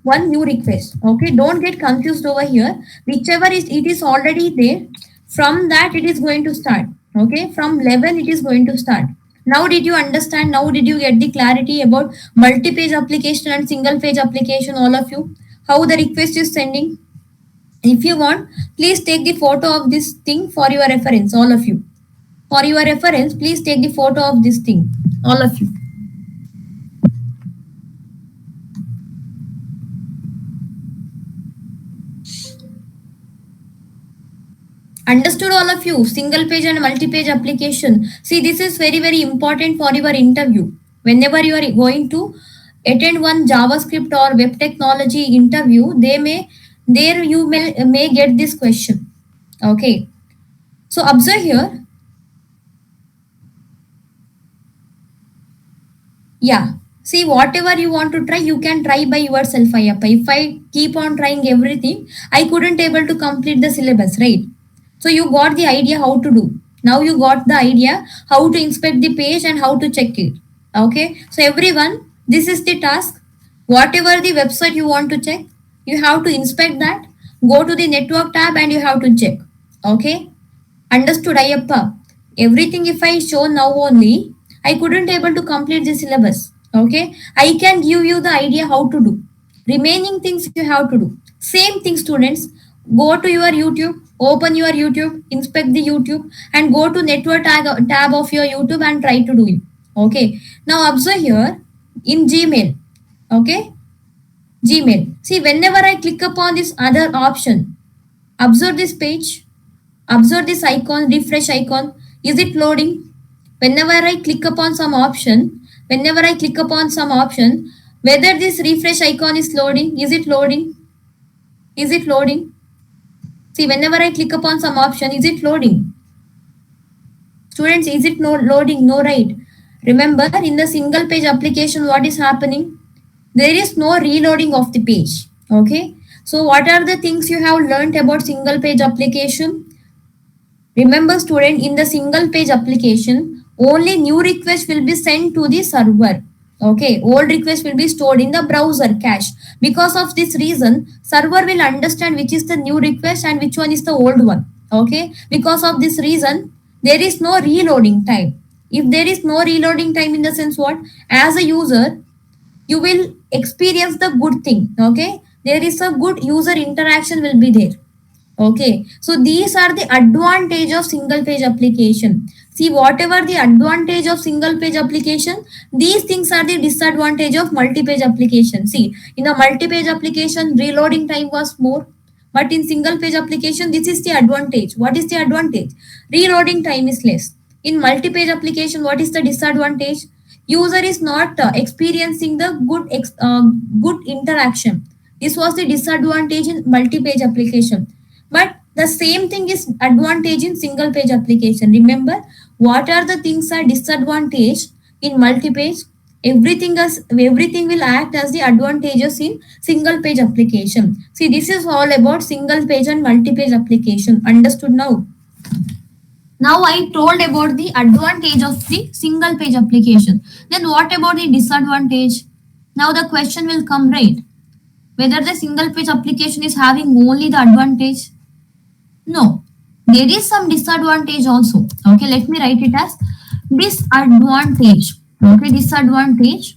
one new request. Okay, don't get confused over here. Whichever is it is already there, from that it is going to start. Okay, from 11 it is going to start. Now did you understand? Now did you get the clarity about multi-page application and single page application, all of you? How the request is sending? If you want, please take the photo of this thing for your reference, all of you. For your reference, please take the photo of this thing, all of you. Understood, all of you? Single page and multi-page application. See, this is very important for your interview. Whenever you are going to attend one JavaScript or web technology interview, there you may get this question. Okay. So observe here. Yeah. See, whatever you want to try, you can try by yourself, Ayappa. If I keep on trying everything, I couldn't able to complete the syllabus, right? So you got the idea how to do. Now you got the idea how to inspect the page and how to check it. Okay. So everyone, this is the task. Whatever the website you want to check, you have to inspect that. Go to the network tab and you have to check. Okay. Understood, Ayappa? Everything if I show now only, I couldn't able to complete the syllabus. Okay. I can give you the idea how to do. Remaining things you have to do. Same thing, students. Go to your YouTube, open your YouTube, inspect the YouTube, and go to network tab of your YouTube and try to do it. Okay. Now observe here in Gmail. Okay. Gmail. See, whenever I click upon this other option, observe this page, observe this icon, refresh icon. Is it loading? Whenever I click upon some option, whether this refresh icon is loading, is it loading? Is it loading? See, whenever I click upon some option, is it loading? Students, is it no loading? No, right? Remember, in the single page application, what is happening? There is no reloading of the page. Okay. So what are the things you have learned about single page application? Remember, student, in the single page application, only new request will be sent to the server. Okay, old request will be stored in the browser cache. Because of this reason, server will understand which is the new request and which one is the old one. Okay, because of this reason, there is no reloading time. If there is no reloading time, in the sense what? As a user, you will experience the good thing. Okay, there is a good user interaction will be there. Okay, so these are the advantage of single page application. See, whatever the advantage of single page application, these things are the disadvantage of multi-page application. See, in a multi-page application, reloading time was more, but in single page application, this is the advantage. What is the advantage? Reloading time is less. In multi-page application, what is the disadvantage? User is not experiencing the good interaction. This was the disadvantage in multi-page application. But the same thing is advantage in single page application. Remember, what are the things are disadvantage in multi-page? Everything will act as the advantages in single page application. See, this is all about single page and multi-page application. Understood now? Now I told about the advantage of the single page application. Then what about the disadvantage? Now the question will come, right? Whether the single page application is having only the advantage? No, there is some disadvantage also. Okay, let me write it as disadvantage. Okay, disadvantage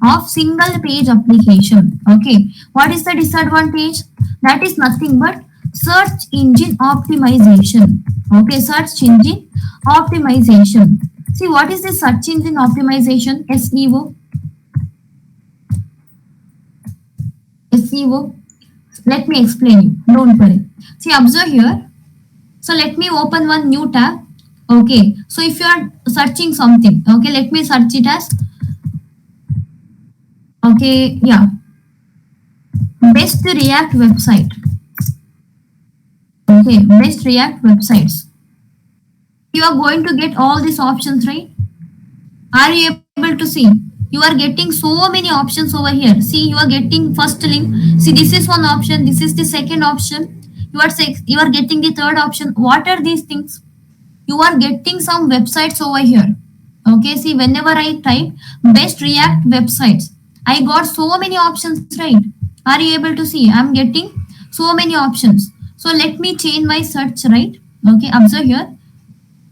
of single page application. Okay, what is the disadvantage? That is nothing but search engine optimization. Okay, search engine optimization. See, what is the search engine optimization? SEO. SEO. Let me explain you. Don't worry. See, observe here. So let me open one new tab. Okay. So if you are searching something, okay, let me search it as, okay, yeah, Best React website. Okay, best React websites. You are going to get all these options, right? Are you able to see? You are getting so many options over here. See, you are getting first link. See, this is one option. This is the second option. You are getting the third option. What are these things? You are getting some websites over here. Okay, see, whenever I type best React websites, I got so many options, right? Are you able to see? I'm getting so many options. So let me change my search, right? Okay, observe here.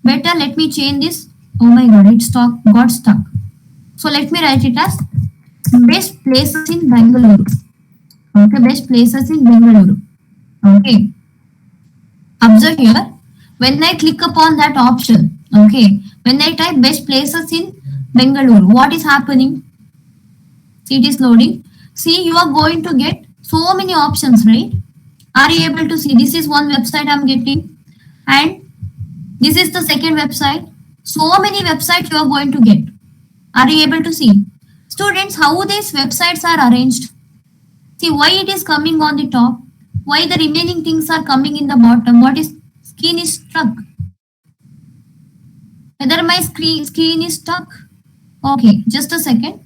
Better let me change this. Oh my god, it got stuck. So let me write it as best places in Bangalore. Okay, best places in Bangalore. Okay, observe here. When I click upon that option, okay, when I type best places in Bangalore, what is happening? See, it is loading. See, you are going to get so many options, right? Are you able to see? This is one website I'm getting, and this is the second website. So many websites you are going to get. Are you able to see? Students, how these websites are arranged? See why it is coming on the top, why the remaining things are coming in the bottom, what is screen is stuck. Whether my screen is stuck. Okay, just a second.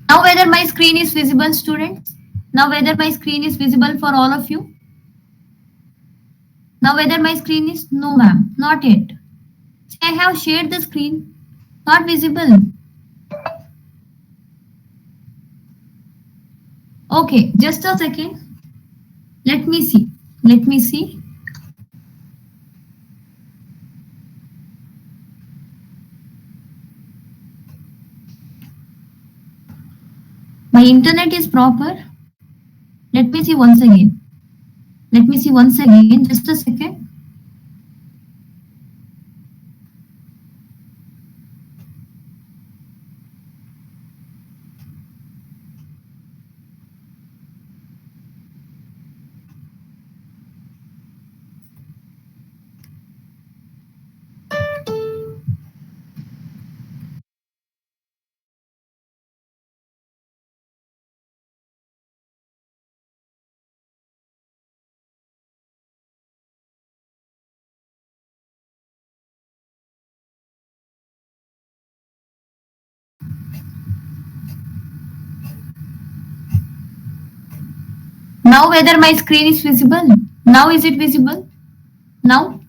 Now whether my screen is visible, students? Now whether my screen is visible for all of you? Now whether my screen is no ma'am, not yet. See, I have shared the screen, not visible. Okay, just a second. Let me see. Let me see. My internet is proper. Let me see once again. Let me see once again. Just a second. Now whether my screen is visible. Now is it visible? Now?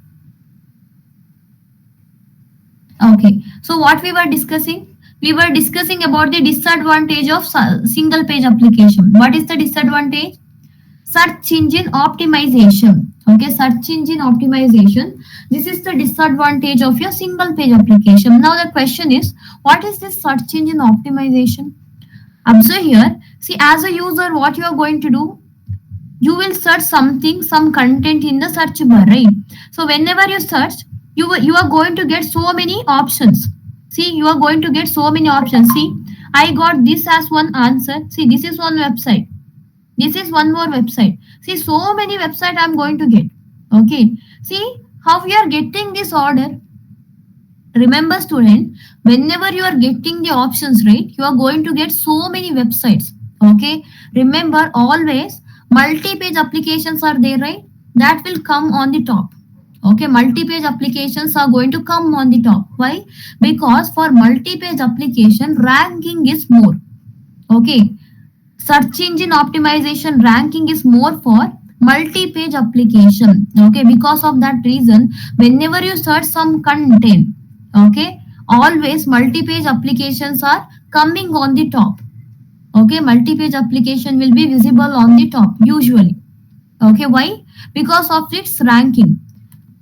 Okay. So what we were discussing? We were discussing about the disadvantage of single page application. What is the disadvantage? Search engine optimization. Okay, search engine optimization. This is the disadvantage of your single page application. Now the question is, what is this search engine optimization? Observe here. See, as a user, what you are going to do? You will search something, some content in the search bar, right? So whenever you search, you are going to get so many options. See, you are going to get so many options. See, I got this as one answer. See, this is one website, this is one more website. See, so many website I'm going to get. Okay, see how we are getting this order, Remember student, whenever you are getting the options, right, you are going to get so many websites. Okay, remember always multi-page applications are there, right? That will come on the top. Okay, multi-page applications are going to come on the top. Why? Because for multi-page application ranking is more. Okay, search engine optimization ranking is more for multi-page application. Okay, because of that reason, whenever you search some content, okay, always multi-page applications are coming on the top. Okay, multi-page application will be visible on the top usually. Okay, why? Because of its ranking.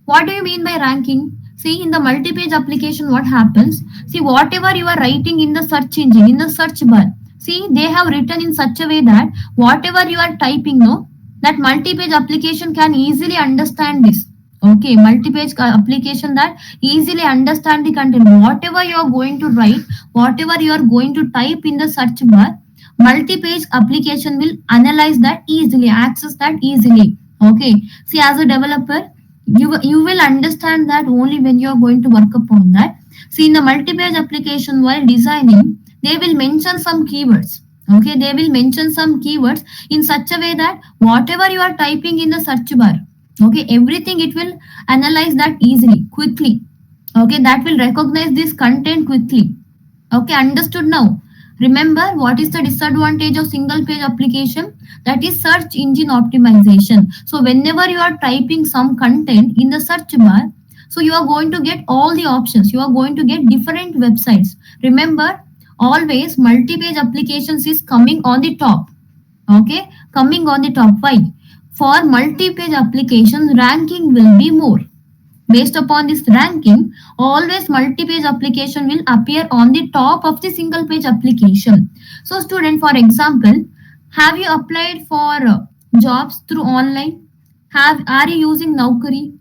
What do you mean by ranking? See, in the multi-page application, what happens? See, whatever you are writing in the search engine, in the search bar, see, they have written in such a way that whatever you are typing, no, that multi-page application can easily understand this. Okay, multi-page application that easily understand the content. Whatever you are going to write, whatever you are going to type in the search bar, multi-page application will analyze that easily, access that easily. Okay, see, as a developer, you will understand that only when you are going to work upon that. See, in the multi-page application while designing, they will mention some keywords. Okay, they will mention some keywords in such a way that whatever you are typing in the search bar, okay, everything it will analyze that easily, quickly. Okay, that will recognize this content quickly. Okay, understood now. Remember what is the disadvantage of single page application? That is search engine optimization. So whenever you are typing some content in the search bar, so you are going to get all the options. You are going to get different websites. Remember, always multi-page applications is coming on the top. Okay, coming on the top. Why? For multi-page applications, ranking will be more. Based upon this ranking, always multi-page application will appear on the top of the single page application. So student, for example, have you applied for jobs through online? Are you using Naukri?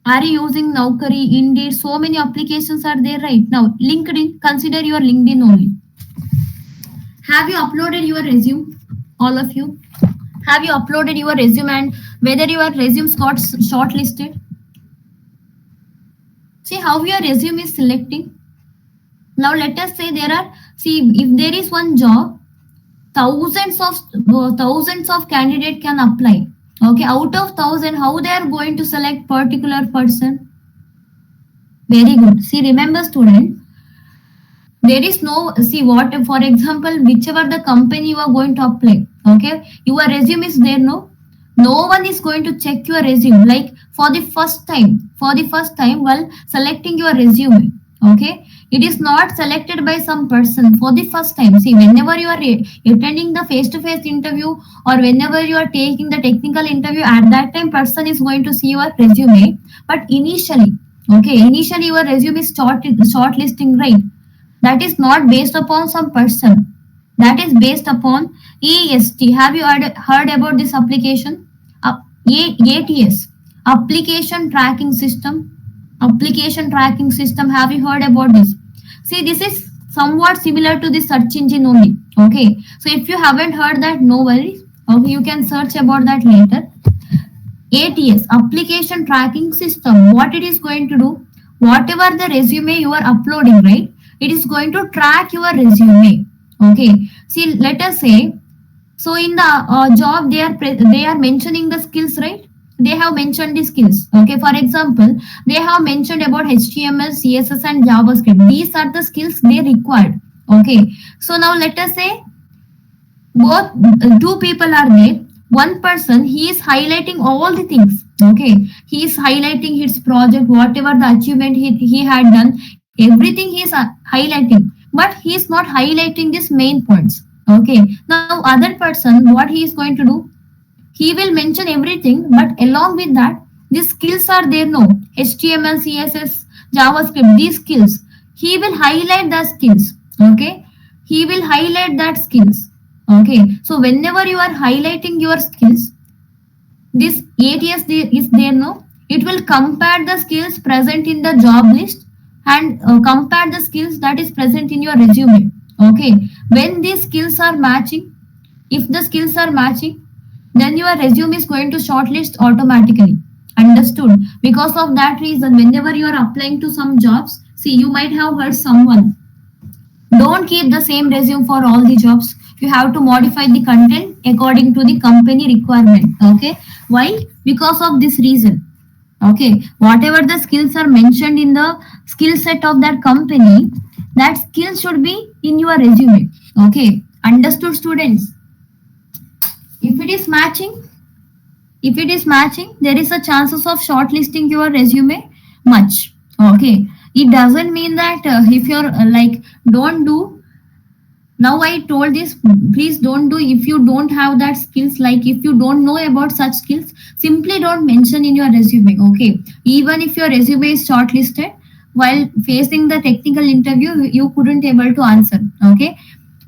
Are you using Naukri, Indeed? So many applications are there right now. LinkedIn, consider your LinkedIn only. Have you uploaded your resume? All of you. Have you uploaded your resume and whether your resumes got shortlisted? See how your resume is selecting. Now let us say there are, see, if there is one job, thousands of candidate can apply. Okay, out of thousand, how they are going to select particular person? Very good. See, remember student, there is no, see what, for example, whichever the company you are going to apply, okay, your resume is there, no one is going to check your resume like for the first time while selecting your resume. Okay, it is not selected by some person for the first time. See, whenever you are attending the face to face interview or whenever you are taking the technical interview, at that time person is going to see your resume. But initially, okay, initially your resume is shortlisting, right? That is not based upon some person. That is based upon EST. Have you heard about this application? ATS, application tracking system. Application tracking system. Have you heard about this? See, this is somewhat similar to the search engine only. Okay. So if you haven't heard that, no worries. Okay, you can search about that later. ATS, application tracking system. What it is going to do? Whatever the resume you are uploading, right? It is going to track your resume. Okay. See, let us say, so in the job they are mentioning the skills, right? They have mentioned the skills. Okay. For example, they have mentioned about HTML, CSS, and JavaScript. These are the skills they required. Okay. So now let us say both two people are there. One person, he is highlighting all the things. Okay, he is highlighting his project, whatever the achievement he had done, everything he is highlighting, but he is not highlighting these main points. Okay, now other person, what he is going to do, he will mention everything, but along with that these skills are there, no, HTML, CSS, JavaScript, these skills, he will highlight the skills. Okay, he will highlight that skills. Okay, so whenever you are highlighting your skills, this ATS is there, no, it will compare the skills present in the job list and compare the skills that is present in your resume. Okay, when these skills are matching, if the skills are matching, then your resume is going to shortlist automatically. Understood? Because of that reason, whenever you are applying to some jobs, See, you might have heard someone, don't keep the same resume for all the jobs. You have to modify the content according to the company requirement. Okay. Why? Because of this reason. Okay, whatever the skills are mentioned in the skill set of that company, that skill should be in your resume. Okay, understood, students? If it is matching if it is matching, there is a chances of shortlisting your resume much. Okay, it doesn't mean that if you're like, don't do. Now I told this, please don't do if you don't have that skills. Like, if you don't know about such skills, simply don't mention in your resume. Okay, even if your resume is shortlisted, while facing the technical interview you couldn't able to answer. Okay,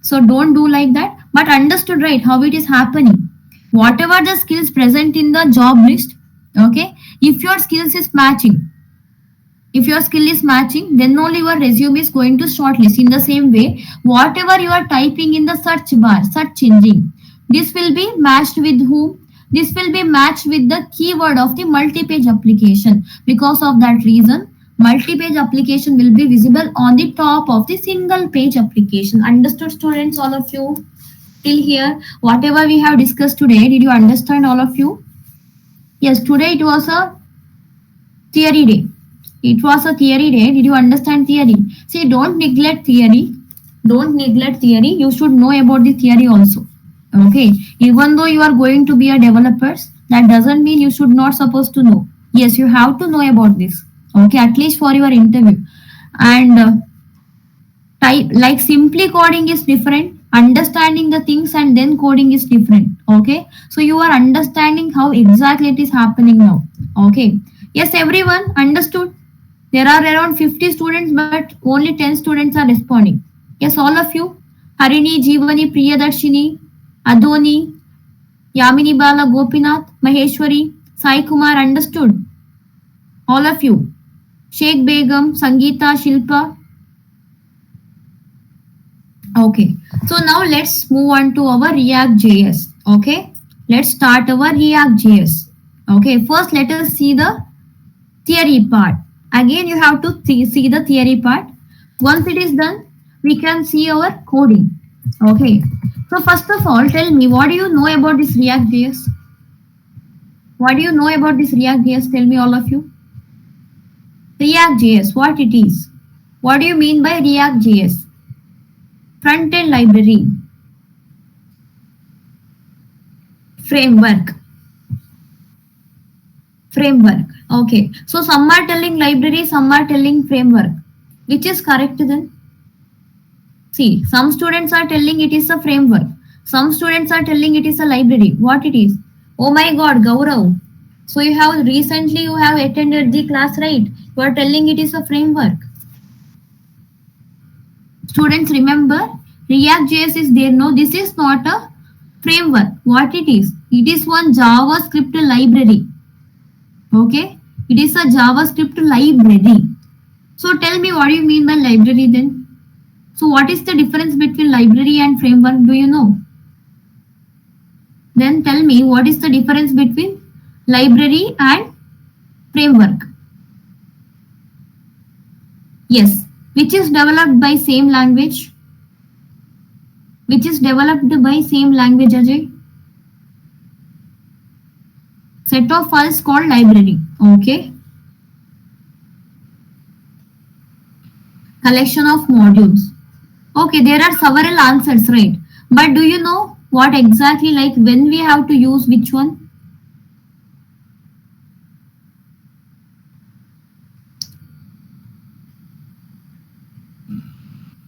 so don't do like that. But understood, right, how it is happening? Whatever the skills present in the job list, okay, if your skills is matching, if your skill is matching, then only your resume is going to shortlist. In the same way, whatever you are typing in the search bar, search engine, this will be matched with whom? This will be matched with the keyword of the multi-page application. Because of that reason, multi-page application will be visible on the top of the single page application. Understood, students, all of you? Till here, whatever we have discussed today, did you understand, all of you? Yes, today it was a theory day. It was a theory day. Did you understand theory? See, don't neglect theory. Don't neglect theory. You should know about the theory also. Okay. Even though you are going to be a developer, that doesn't mean you should not supposed to know. Yes, you have to know about this. Okay, at least for your interview. And type, like, simply coding is different. Understanding the things and then coding is different. Okay, so you are understanding how exactly it is happening now. Okay, yes, everyone understood. There are around 50 students, but only 10 students are responding. Yes, all of you. Harini, Jeevani, Priyadarshini, Adoni, Yamini Bala, Gopinath, Maheshwari, Sai Kumar, understood. All of you. Sheikh Begum, Sangeeta, Shilpa. Okay. So now let's move on to our React JS. Okay. Let's start our React JS. Okay. First, let us see the theory part. Again, you have to see the theory part. Once it is done, we can see our coding. Okay. So first of all, tell me, what do you know about this React JS? What do you know about this React JS? Tell me, all of you. React JS, what it is? What do you mean by React JS? Front-end library, framework. Framework. Okay. So some are telling library, some are telling framework. Which is correct then? See, some students are telling it is a framework. Some students are telling it is a library. What it is? Oh my God, Gaurav. So you have attended the class, right? You are telling it is a framework. Students, remember, React JS is there. No, this is not a framework. What it is? It is one JavaScript library. Okay, it is a JavaScript library. So tell me, what do you mean by library then? So what is the difference between library and framework? Do you know? Then tell me, what is the difference between library and framework? Yes, which is developed by same language? Which is developed by same language, Ajay? Set of files called library. Okay. Collection of modules. Okay, there are several answers, right? But do you know what exactly, like, when we have to use which one?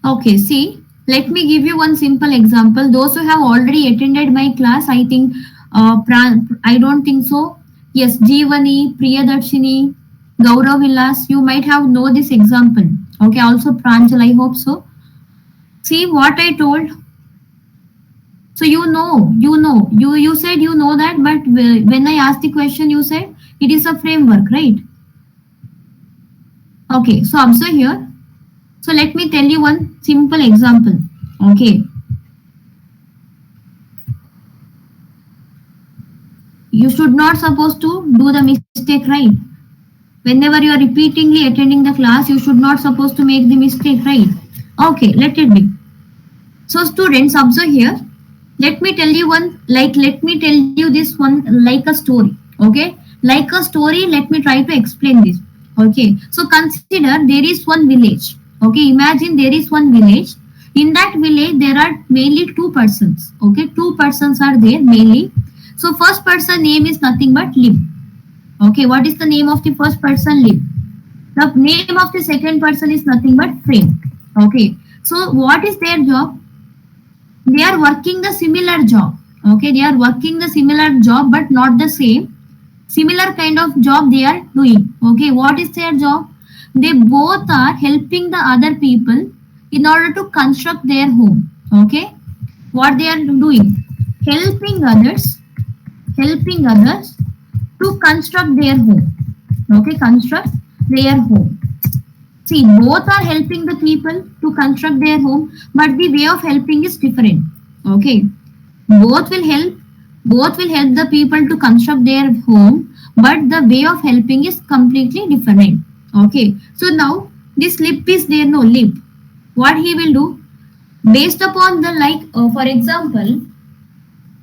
Okay, see, let me give you one simple example. Those who have already attended my class, I think, I don't think so. Yes, Jeevani, Priyadarshini, Gaurav Vilas, you might have know this example. Okay, also Pranjal, I hope so. See what I told. So you said you know that, but when I asked the question, you said it is a framework, right? Okay, so observe here. So let me tell you one simple example. Okay. You should not supposed to do the mistake, right? Whenever you are repeatedly attending the class, you should not supposed to make the mistake, right? Okay, let it be. So students, observe here. Let me tell you one, let me tell you this one like a story. Okay, like a story. Let me try to explain this. Okay, so consider there is one village. Okay, imagine there is one village. In that village, there are mainly two persons. Okay, two persons are there mainly. So first person name is nothing but Lib. Okay, what is the name of the first person? Lib. The name of the second person is nothing but Frame. Okay, so what is their job? They are working the similar job. Okay, they are working the similar job but not the same. Similar kind of job they are doing. Okay, what is their job? They both are helping the other people in order to construct their home. Okay, what they are doing? Helping others, helping others to construct their home. Okay, construct their home. See, both are helping the people to construct their home, but the way of helping is different. Okay, both will help, both will help the people to construct their home, but the way of helping is completely different. Okay, so now this lip is there, no lip. What he will do? Based upon the for example,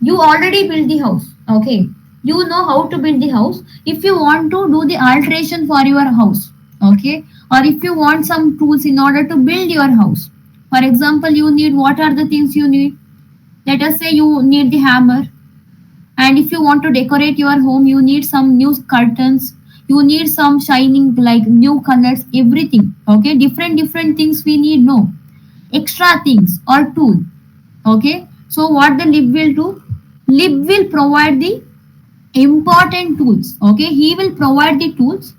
you already built the house. Okay, you know how to build the house. If you want to do the alteration for your house, okay, or if you want some tools in order to build your house, for example, you need, what are the things you need? Let us say you need the hammer, and if you want to decorate your home, you need some new curtains, you need some shining like new colors, everything. Okay, different things we need, no extra things or tool. Okay, so what the lib will do? Lib will provide the important tools. Okay, he will provide the tools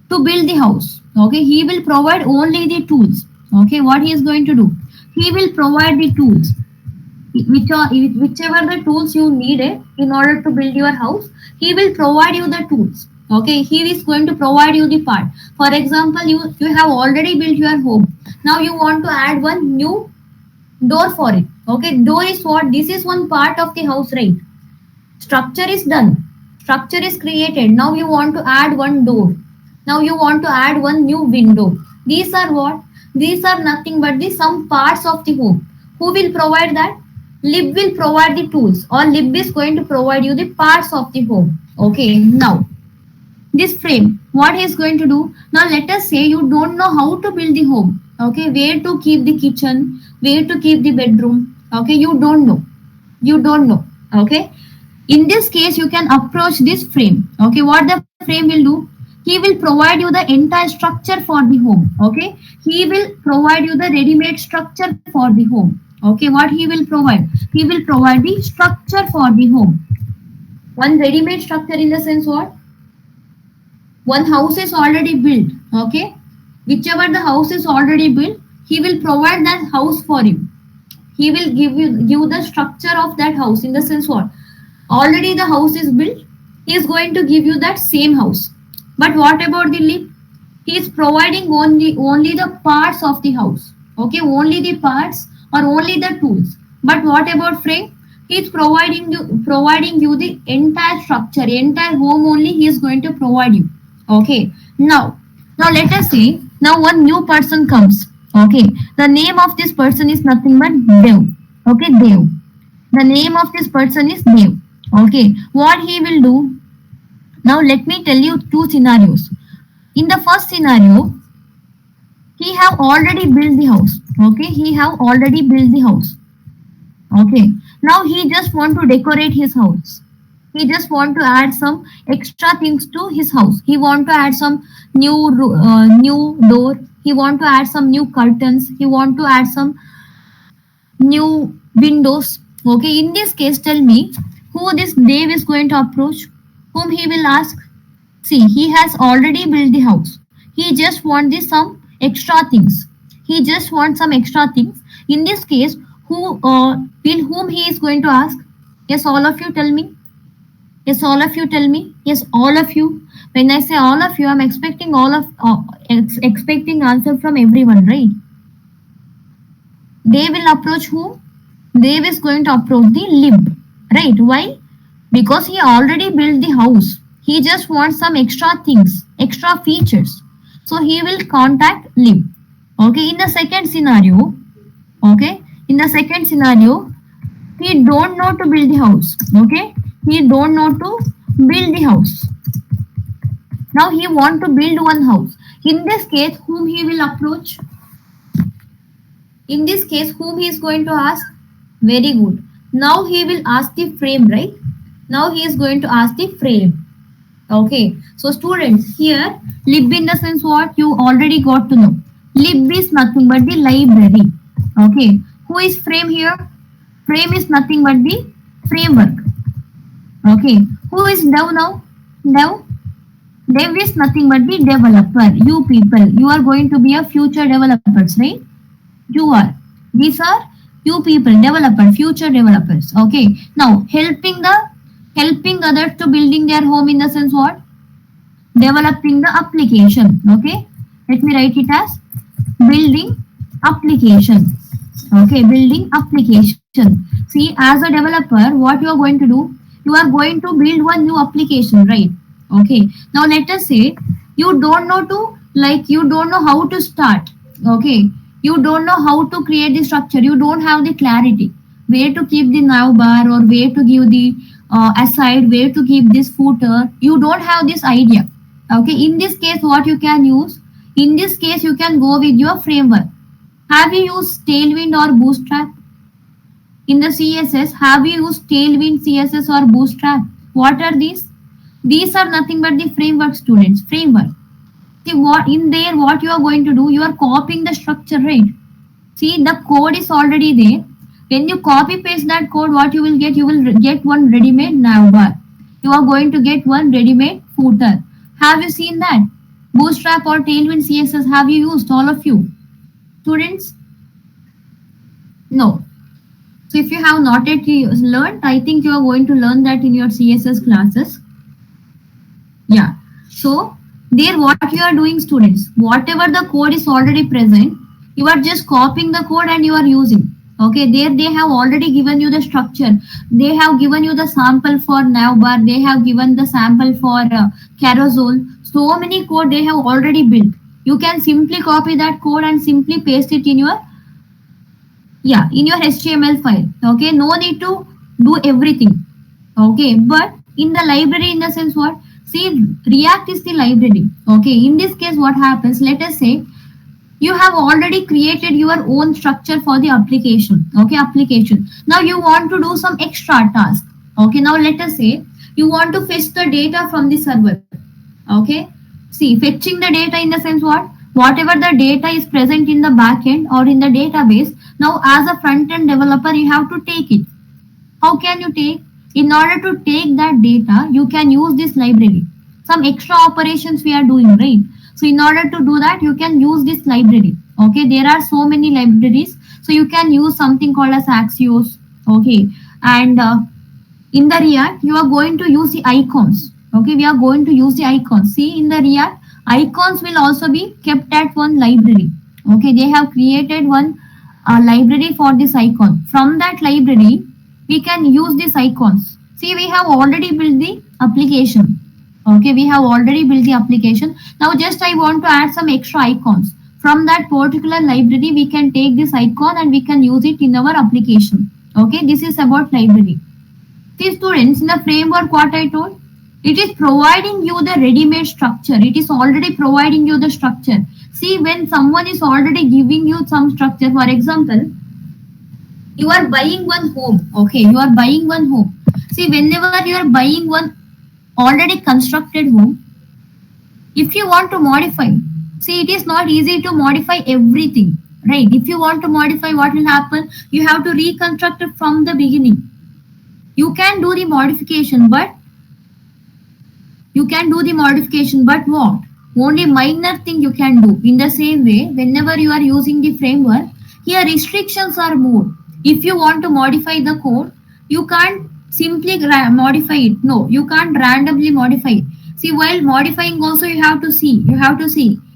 to build the house. Okay, he will provide only the tools. Okay, what he is going to do? He will provide the tools, whichever the tools you needed in order to build your house. He will provide you the tools. Okay, he is going to provide you the part. For example, you have already built your home. Now you want to add one new door for it. Okay, door is what? This is one part of the house, right? Structure is done, structure is created. Now you want to add one door, now you want to add one new window. These are what? These are nothing but the some parts of the home. Who will provide that? Lib will provide the tools, or lib is going to provide you the parts of the home. Okay, now this frame, what he is going to do? Now let us say you don't know how to build the home. Okay, where to keep the kitchen, where to keep the bedroom. Okay, you don't know, you don't know. Okay, in this case you can approach this frame. Okay, what the frame will do? He will provide you the entire structure for the home. Okay, he will provide you the ready-made structure for the home. Okay, what he will provide? He will provide the structure for the home. One ready-made structure in the sense what? One house is already built. Okay, whichever the house is already built, he will provide that house for you. He will give the structure of that house in the sense what? Already the house is built, he is going to give you that same house. But what about the lip? He is providing only the parts of the house. Okay, only the parts or only the tools. But what about frame? He is providing you the entire structure, entire home only he is going to provide you. Okay, now let us say now one new person comes. Okay, the name of this person is nothing but Dev. Okay, Dev, the name of this person is Dev. Okay, what he will do? Now let me tell you two scenarios. In the first scenario, he have already built the house. Okay, he have already built the house. Okay, now he just want to decorate his house. He just want to add some extra things to his house. He want to add some new door. He want to add some new curtains. He want to add some new windows. Okay, in this case, tell me who this Dave is going to approach, whom he will ask. See, he has already built the house. He just wants some extra things. He just wants some extra things. In this case, whom he is going to ask? Yes, all of you tell me. Yes, all of you tell me. Yes, all of you. When I say all of you, I'm expecting expecting answer from everyone, right? They will approach whom? Dave is going to approach the lib, right? Why? Because he already built the house. He just wants some extra things, extra features. So he will contact lib. Okay, in the second scenario, okay, in the second scenario, he don't know to build the house. Okay, he don't know to build the house. Now he want to build one house. In this case, whom he will approach? In this case, whom he is going to ask? Very good. Now he will ask the frame, right? Now he is going to ask the frame. Okay. So students, here lib in the sense what you already got to know. Lib is nothing but the library. Okay. Who is frame here? Frame is nothing but the framework. Okay. Who is dev now? Dev? Dev is nothing but the developer. You people, you are going to be a future developers, right? You are. These are you people, developer, future developers. Okay. Now helping others to building their home in the sense what? Developing the application. Okay. Let me write it as building application. Okay, building application. See, as a developer, what you are going to do? You are going to build one new application, right? Okay. Now let us say you don't know to you don't know how to start. Okay. You don't know how to create the structure. You don't have the clarity. Where to keep the nav bar or where to give the aside, where to keep this footer. You don't have this idea. Okay. In this case, what you can use? In this case, you can go with your framework. Have you used Tailwind or Bootstrap? In the CSS, have you used Tailwind, CSS or Bootstrap? What are these? These are nothing but the framework, students. Framework. See what in there, what you are going to do? You are copying the structure, right? See, the code is already there. When you copy paste that code, what you will get? You will get one ready-made navbar. You are going to get one ready-made footer. Have you seen that? Bootstrap or Tailwind CSS, have you used, all of you? Students? No. So if you have not yet learned, I think you are going to learn that in your CSS classes. Yeah. So there what you are doing, students, whatever the code is already present, you are just copying the code and you are using. Okay, there they have already given you the structure. They have given you the sample for navbar. They have given the sample for carousel. So many code they have already built. You can simply copy that code and simply paste it in your HTML file. Okay, no need to do everything. Okay, but in the library, in the sense what? See, React is the library. Okay, in this case, what happens? Let us say you have already created your own structure for the application. Okay, application. Now you want to do some extra task. Okay, now let us say you want to fetch the data from the server. Okay, see, fetching the data in the sense what? Whatever the data is present in the backend or in the database, now as a front-end developer, you have to take it. How can you take? In order to take that data, you can use this library. Some extra operations we are doing, right? So in order to do that, you can use this library. Okay, there are so many libraries. So you can use something called as Axios. Okay, and in the React, you are going to use the icons. Okay, we are going to use the icons. See, in the React, icons will also be kept at one library. Okay, they have created one library for this icon. From that library, we can use these icons. See, we have already built the application. Okay, we have already built the application. Now just I want to add some extra icons. From that particular library, we can take this icon and we can use it in our application. Okay, this is about library. See, students, in the framework, what I told, it is providing you the ready-made structure. It is already providing you the structure. See, when someone is already giving you some structure, for example, you are buying one home. Okay, you are buying one home. See, whenever you are buying one already constructed home, if you want to modify, see, it is not easy to modify everything, right? If you want to modify, what will happen? You have to reconstruct it from the beginning. You can do the modification, but what? Only minor thing you can do. In the same way, whenever you are using the framework, here restrictions are more. If you want to modify the code, you can't simply modify it. No, you can't randomly modify it. See, while modifying also you have to see.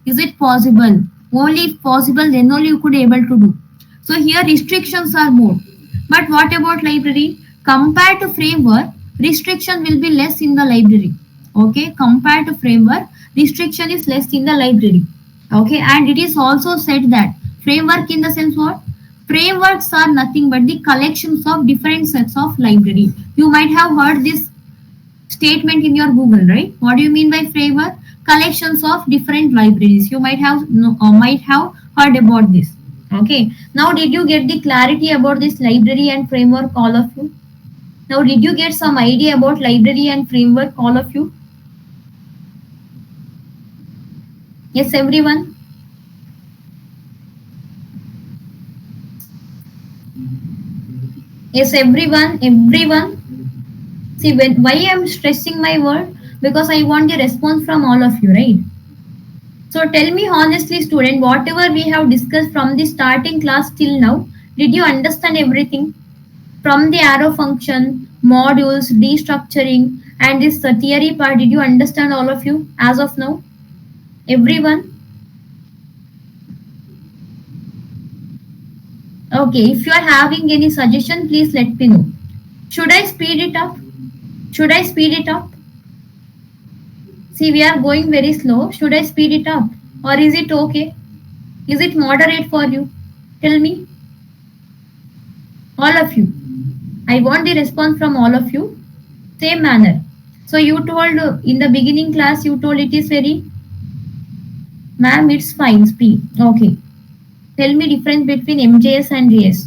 Is it possible? Only if possible, then only you could able to do. So here restrictions are more. But what about library? Compared to framework, restriction will be less in the library. Okay, compared to framework, restriction is less in the library. Okay, and it is also said that framework in the sense what? Frameworks are nothing but the collections of different sets of library. You might have heard this statement in your Google, right? What do you mean by framework? Collections of different libraries. You might have heard about this. Okay. Now, did you get the clarity about this library and framework, all of you? Now, did you get some idea about library and framework, all of you? Yes, everyone. Yes, everyone. See, why I'm stressing my word? Because I want the response from all of you, right? So tell me honestly, student, whatever we have discussed from the starting class till now, did you understand everything? From the arrow function, modules, destructuring, and this theory part, did you understand all of you as of now? Everyone? Okay, if you are having any suggestion, please let me know. Should I speed it up? Should I speed it up? See, we are going very slow. Should I speed it up? Or is it okay? Is it moderate for you? Tell me, all of you. I want the response from all of you. Same manner. So you told in the beginning class, you told it is very, ma'am, it's fine, speed. Okay. Tell me difference between MJS and JS.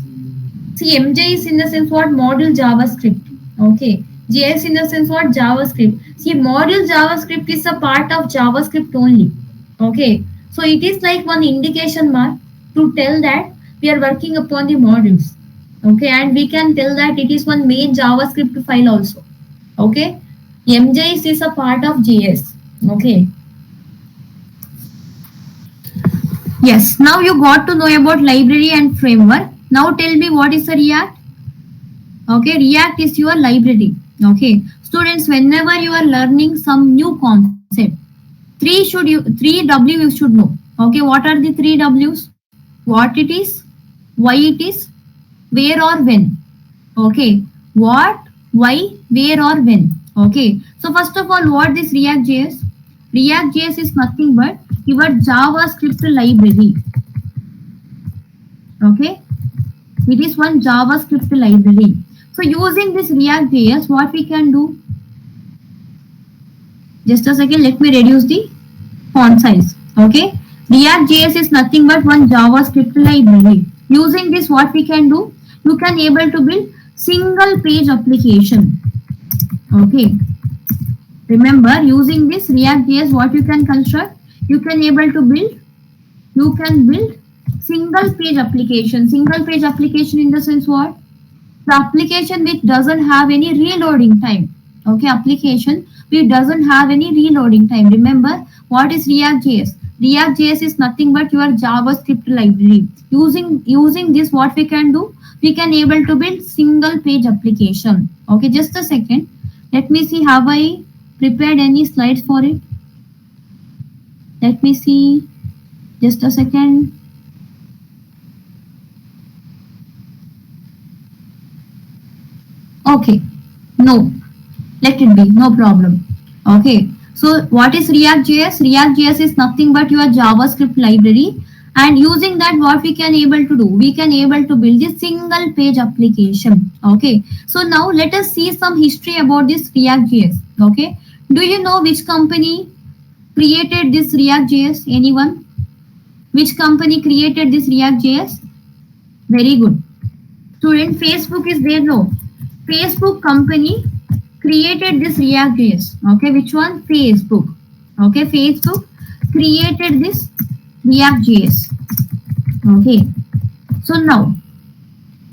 See, MJS in the sense what module JavaScript. Okay. JS in the sense what JavaScript. See, module JavaScript is a part of JavaScript only. Okay. So it is like one indication mark to tell that we are working upon the modules. Okay. And we can tell that it is one main JavaScript file also. Okay. MJS is a part of JS. Okay. Yes, now you got to know about library and framework. Now tell me what is a React? Okay, React is your library. Okay, students, whenever you are learning some new concept, three W you should know. Okay, what are the three W's? What it is, why it is, where or when. Okay, what, why, where or when. Okay, so first of all, what is React.js? React.js is nothing but your JavaScript library. Okay, it is one JavaScript library. So using this React.js, what we can do? Just a second, let me reduce the font size. Okay, React.js is nothing but one JavaScript library. Using this, what we can do? You can able to build single page application. Okay, remember using this React.js, what you can construct? You can able to build. You can build single page application. Single page application in the sense what? The application which doesn't have any reloading time. Okay, application which doesn't have any reloading time. Remember what is React.js? React.js is nothing but your JavaScript library. Using this, what we can do? We can able to build single page application. Okay, just a second. Let me see, have I prepared any slides for it? Let me see. Just a second. Okay, no, let it be, no problem. Okay, so what is React.js? React.js is nothing but your JavaScript library, and using that, what we can able to do? We can able to build a single page application. Okay, so now let us see some history about this React.js. Okay, do you know which company created this React.js? Anyone? Which company created this React.js? Very good. Student, Facebook is there, no? Facebook company created this React.js. Okay, which one? Facebook. Okay, Facebook created this React.js. Okay, so now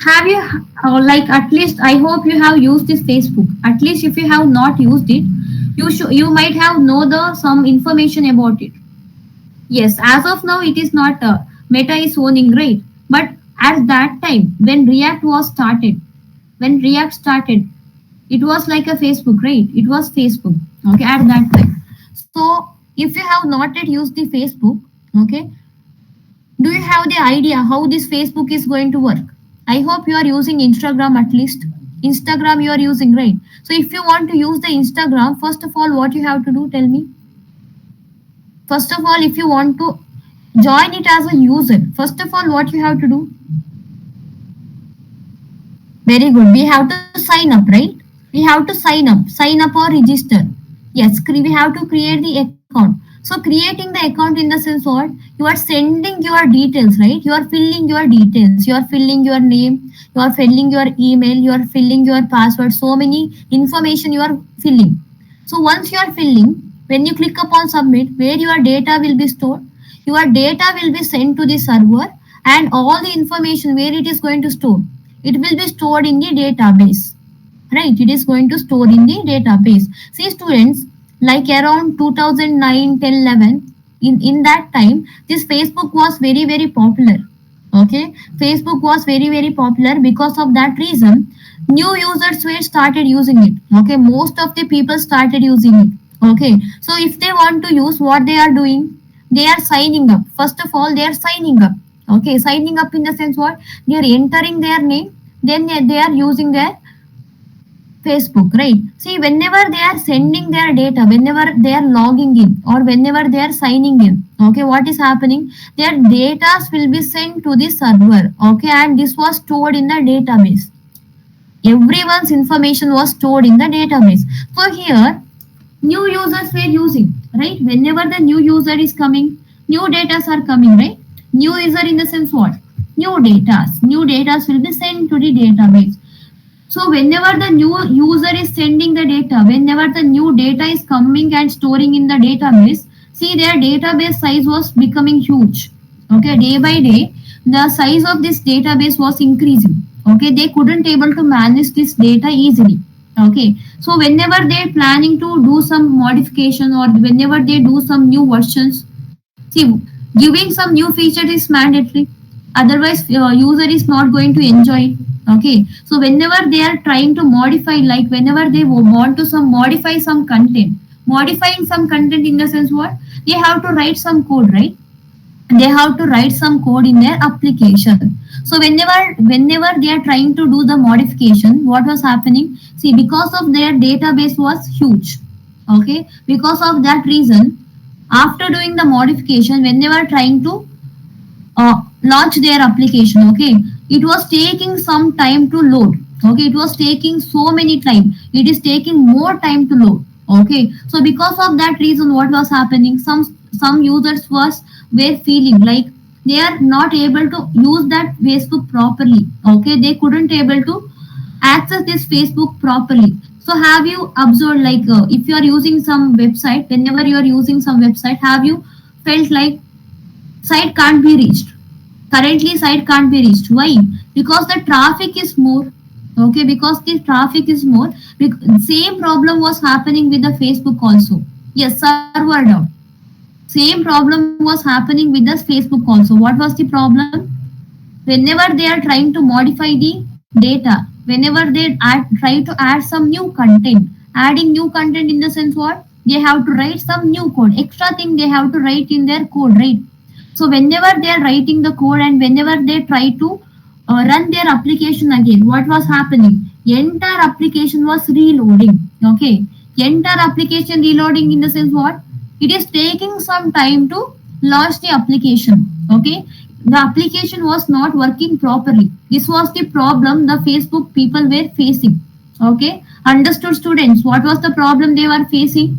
have you like, at least I hope you have used this Facebook. At least if you have not used it, you might have know the some information about it. Yes, as of now it is not Meta is owning, right? But at that time when React was started, when React started, it was like a Facebook, right? It was Facebook. Okay, at that time. So if you have not yet used the Facebook, okay, do you have the idea how this Facebook is going to work? I hope you are using Instagram at least. Instagram you are using, right? So if you want to use the Instagram, first of all, what you have to do, tell me. First of all, if you want to join it as a user, first of all, what you have to do? Very good. We have to sign up, right? We have to sign up or register. Yes, we have to create the account. So creating the account in the sense what? You are sending your details, right? You are filling your details. You are filling your name. You are filling your email. You are filling your password. So many information you are filling. So once you are filling, when you click upon submit, where your data will be stored, your data will be sent to the server, and all the information where it is going to store, it will be stored in the database, right? It is going to store in the database. See students, like around 2009, 10, 11, in that time, this Facebook was very, very popular. Okay, Facebook was very, very popular. Because of that reason, new users were started using it. Okay, most of the people started using it. Okay, so if they want to use, what they are doing, they are signing up. First of all, they are signing up. Okay, signing up in the sense what, they are entering their name, then they are using their Facebook, right? See, whenever they are sending their data, whenever they are logging in or whenever they are signing in, okay, what is happening? Their data will be sent to the server, okay, and this was stored in the database. Everyone's information was stored in the database. So here, new users were using, right? Whenever the new user is coming, new data are coming, right? New user in the sense what? New data will be sent to the database. So whenever the new user is sending the data, whenever the new data is coming and storing in the database, see their database size was becoming huge. Okay, day by day, the size of this database was increasing. Okay, they couldn't able to manage this data easily. Okay, so whenever they're planning to do some modification or whenever they do some new versions, see, giving some new feature is mandatory. Otherwise, user is not going to enjoy it. Okay, so whenever they are trying to modify, like whenever they want to some modify some content, modifying some content in the sense what, they have to write some code, right? They have to write some code in their application. So whenever they are trying to do the modification, what was happening? See, because of their database was huge. Okay, because of that reason, after doing the modification, whenever trying to launch their application, okay, it was taking some time to load. Okay, it was taking so many time, it is taking more time to load. Okay, so because of that reason, what was happening, some users were feeling like they are not able to use that Facebook properly. Okay, they couldn't able to access this Facebook properly. So have you observed, like if you are using some website, whenever you are using some website, have you felt like site can't be reached? Currently site can't be reached. Why? Because the traffic is more. Okay, because the traffic is more. Same problem was happening with the Facebook also. Yes, server down. Same problem was happening with the Facebook also. What was the problem? Whenever they are trying to modify the data, whenever they try to add some new content, adding new content in the sense what, they have to write some new code, extra thing they have to write in their code, right? So whenever they are writing the code and whenever they try to run their application again, what was happening? Entire application was reloading. Okay, entire application reloading in the sense what, it is taking some time to launch the application. Okay, the application was not working properly. This was the problem the Facebook people were facing. Okay, understood students, what was the problem they were facing?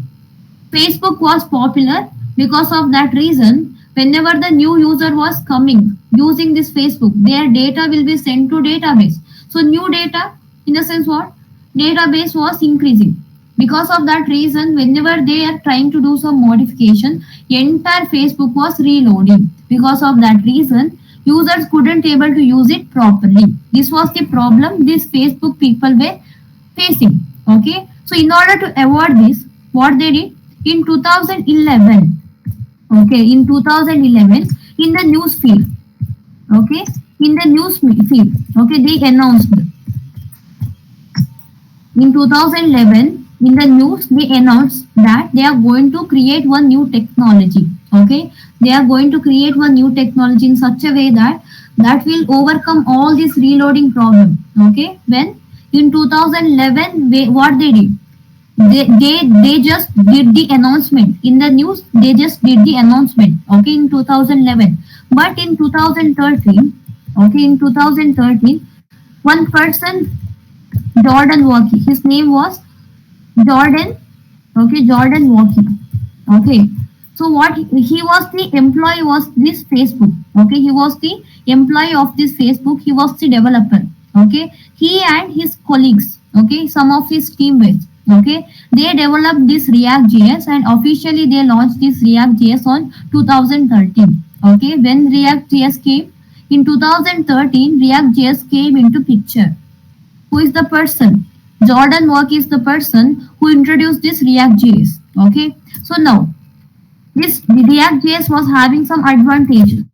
Facebook was popular. Because of that reason, whenever the new user was coming using this Facebook, their data will be sent to database. So new data, in the sense what, database was increasing. Because of that reason, whenever they are trying to do some modification, entire Facebook was reloading. Because of that reason, users couldn't able to use it properly. This was the problem these Facebook people were facing. Okay, so in order to avoid this, what they did in 2011, okay, in 2011, in the news feed, okay, in the news feed, okay, they announced in 2011 in the news, they announced that they are going to create one new technology. Okay, they are going to create one new technology in such a way that will overcome all this reloading problem. Okay, when in 2011, what they did, They just did the announcement in the news. They just did the announcement, okay, in 2011. But in 2013, okay, in 2013, one person, Jordan Walkie, his name was Jordan, okay, Jordan Walkie, okay. So what he was the employee was this Facebook, okay. He was the employee of this Facebook. He was the developer, okay. He and his colleagues, okay, some of his teammates, okay, they developed this React JS and officially they launched this React JS on 2013, okay. When React JS came in 2013, React JS came into picture. Who is the person? Jordan Walk is the person who introduced this React.js. Okay. So now this React.js was having some advantages.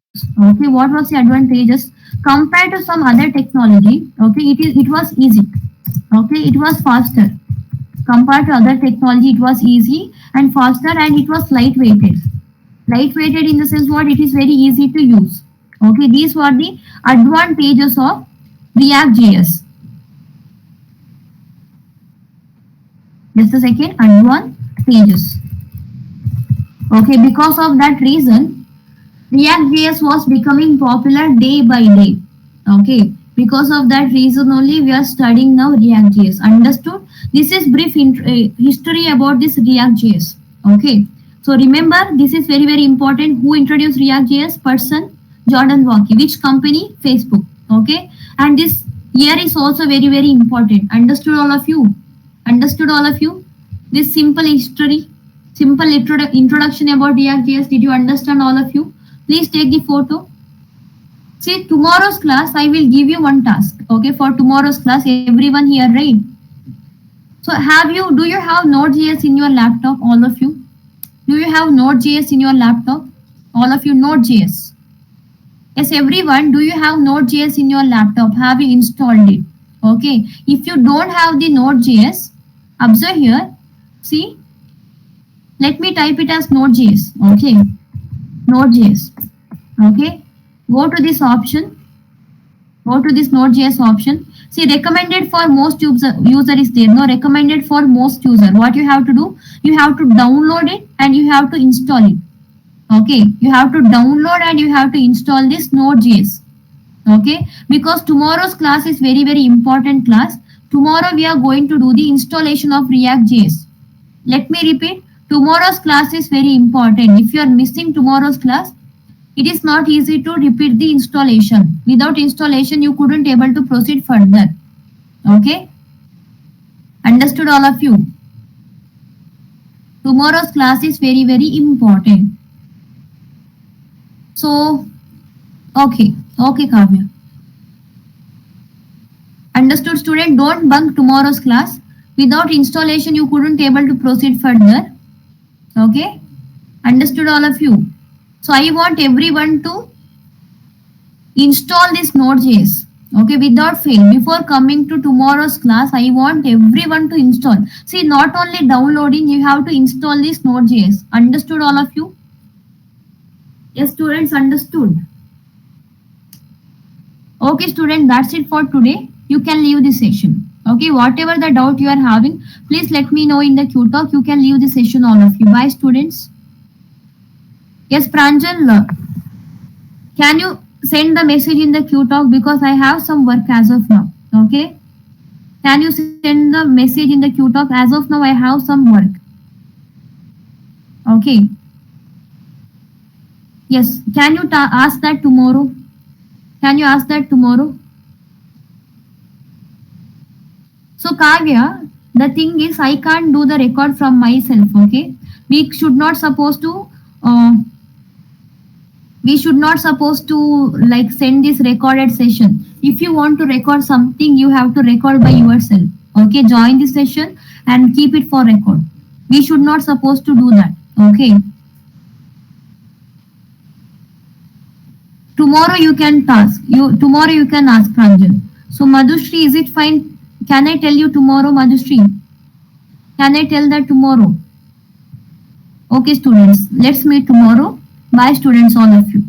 Okay. What was the advantages? Compared to some other technology, okay, it was easy. Okay, it was faster. Compared to other technology, it was easy and faster and it was lightweighted. Lightweighted in the sense what it is very easy to use. Okay, these were the advantages of React.js. Just a second, advantages. Okay, because of that reason, React.js was becoming popular day by day. Okay, because of that reason only we are studying now React.js. Understood? This is brief history about this React.js. Okay, so remember this is very important. Who introduced React.js? Person Jordan Walkie. Which company? Facebook. Okay, and this year is also very important. Understood all of you? Understood all of you? This simple history, simple introduction about React.js. Did you understand all of you? Please take the photo. See, tomorrow's class, I will give you one task. Okay, for tomorrow's class, everyone here, right? So do you have Node.js in your laptop, all of you? Do you have Node.js in your laptop? All of you, Node.js. Yes, everyone, do you have Node.js in your laptop? Have you installed it? Okay, if you don't have the Node.js, observe here, see, let me type it as Node.js, okay, Node.js, okay, go to this option, go to this Node.js option, see recommended for most user is there, no, recommended for most user. What you have to do, you have to download it and you have to install it, okay, you have to download and you have to install this Node.js, okay, because tomorrow's class is very important class. Tomorrow we are going to do the installation of React.js. Let me repeat, tomorrow's class is very important. If you are missing tomorrow's class, it is not easy to repeat the installation. Without installation, you couldn't able to proceed further. Okay? Understood all of you? Tomorrow's class is very important. So, okay, Kavya. Understood, student? Don't bunk tomorrow's class. Without installation, you couldn't able to proceed further. Okay? Understood all of you? So I want everyone to install this Node.js. Okay, without fail. Before coming to tomorrow's class, I want everyone to install. See, not only downloading, you have to install this Node.js. Understood all of you? Yes, students, understood. Okay, student, that's it for today. You can leave the session. Okay, whatever the doubt you are having, please let me know in the Q talk. You can leave the session, all of you. Bye, students. Yes, Pranjal, can you send the message in the Q talk because I have some work as of now. Okay, can you send the message in the Q talk? As of now, I have some work. Okay. Yes, can you ask that tomorrow? Can you ask that tomorrow? So Kavya, the thing is I can't do the record from myself, okay? We should not supposed to like send this recorded session. If you want to record something, you have to record by yourself. Okay, join the session and keep it for record. We should not supposed to do that. Okay. Tomorrow you can ask. Tomorrow you can ask Pranjal. So Madhushri, is it fine? Can I tell you tomorrow, Madhushri? Can I tell that tomorrow? Okay, students. Let's meet tomorrow. Bye, students, all of you.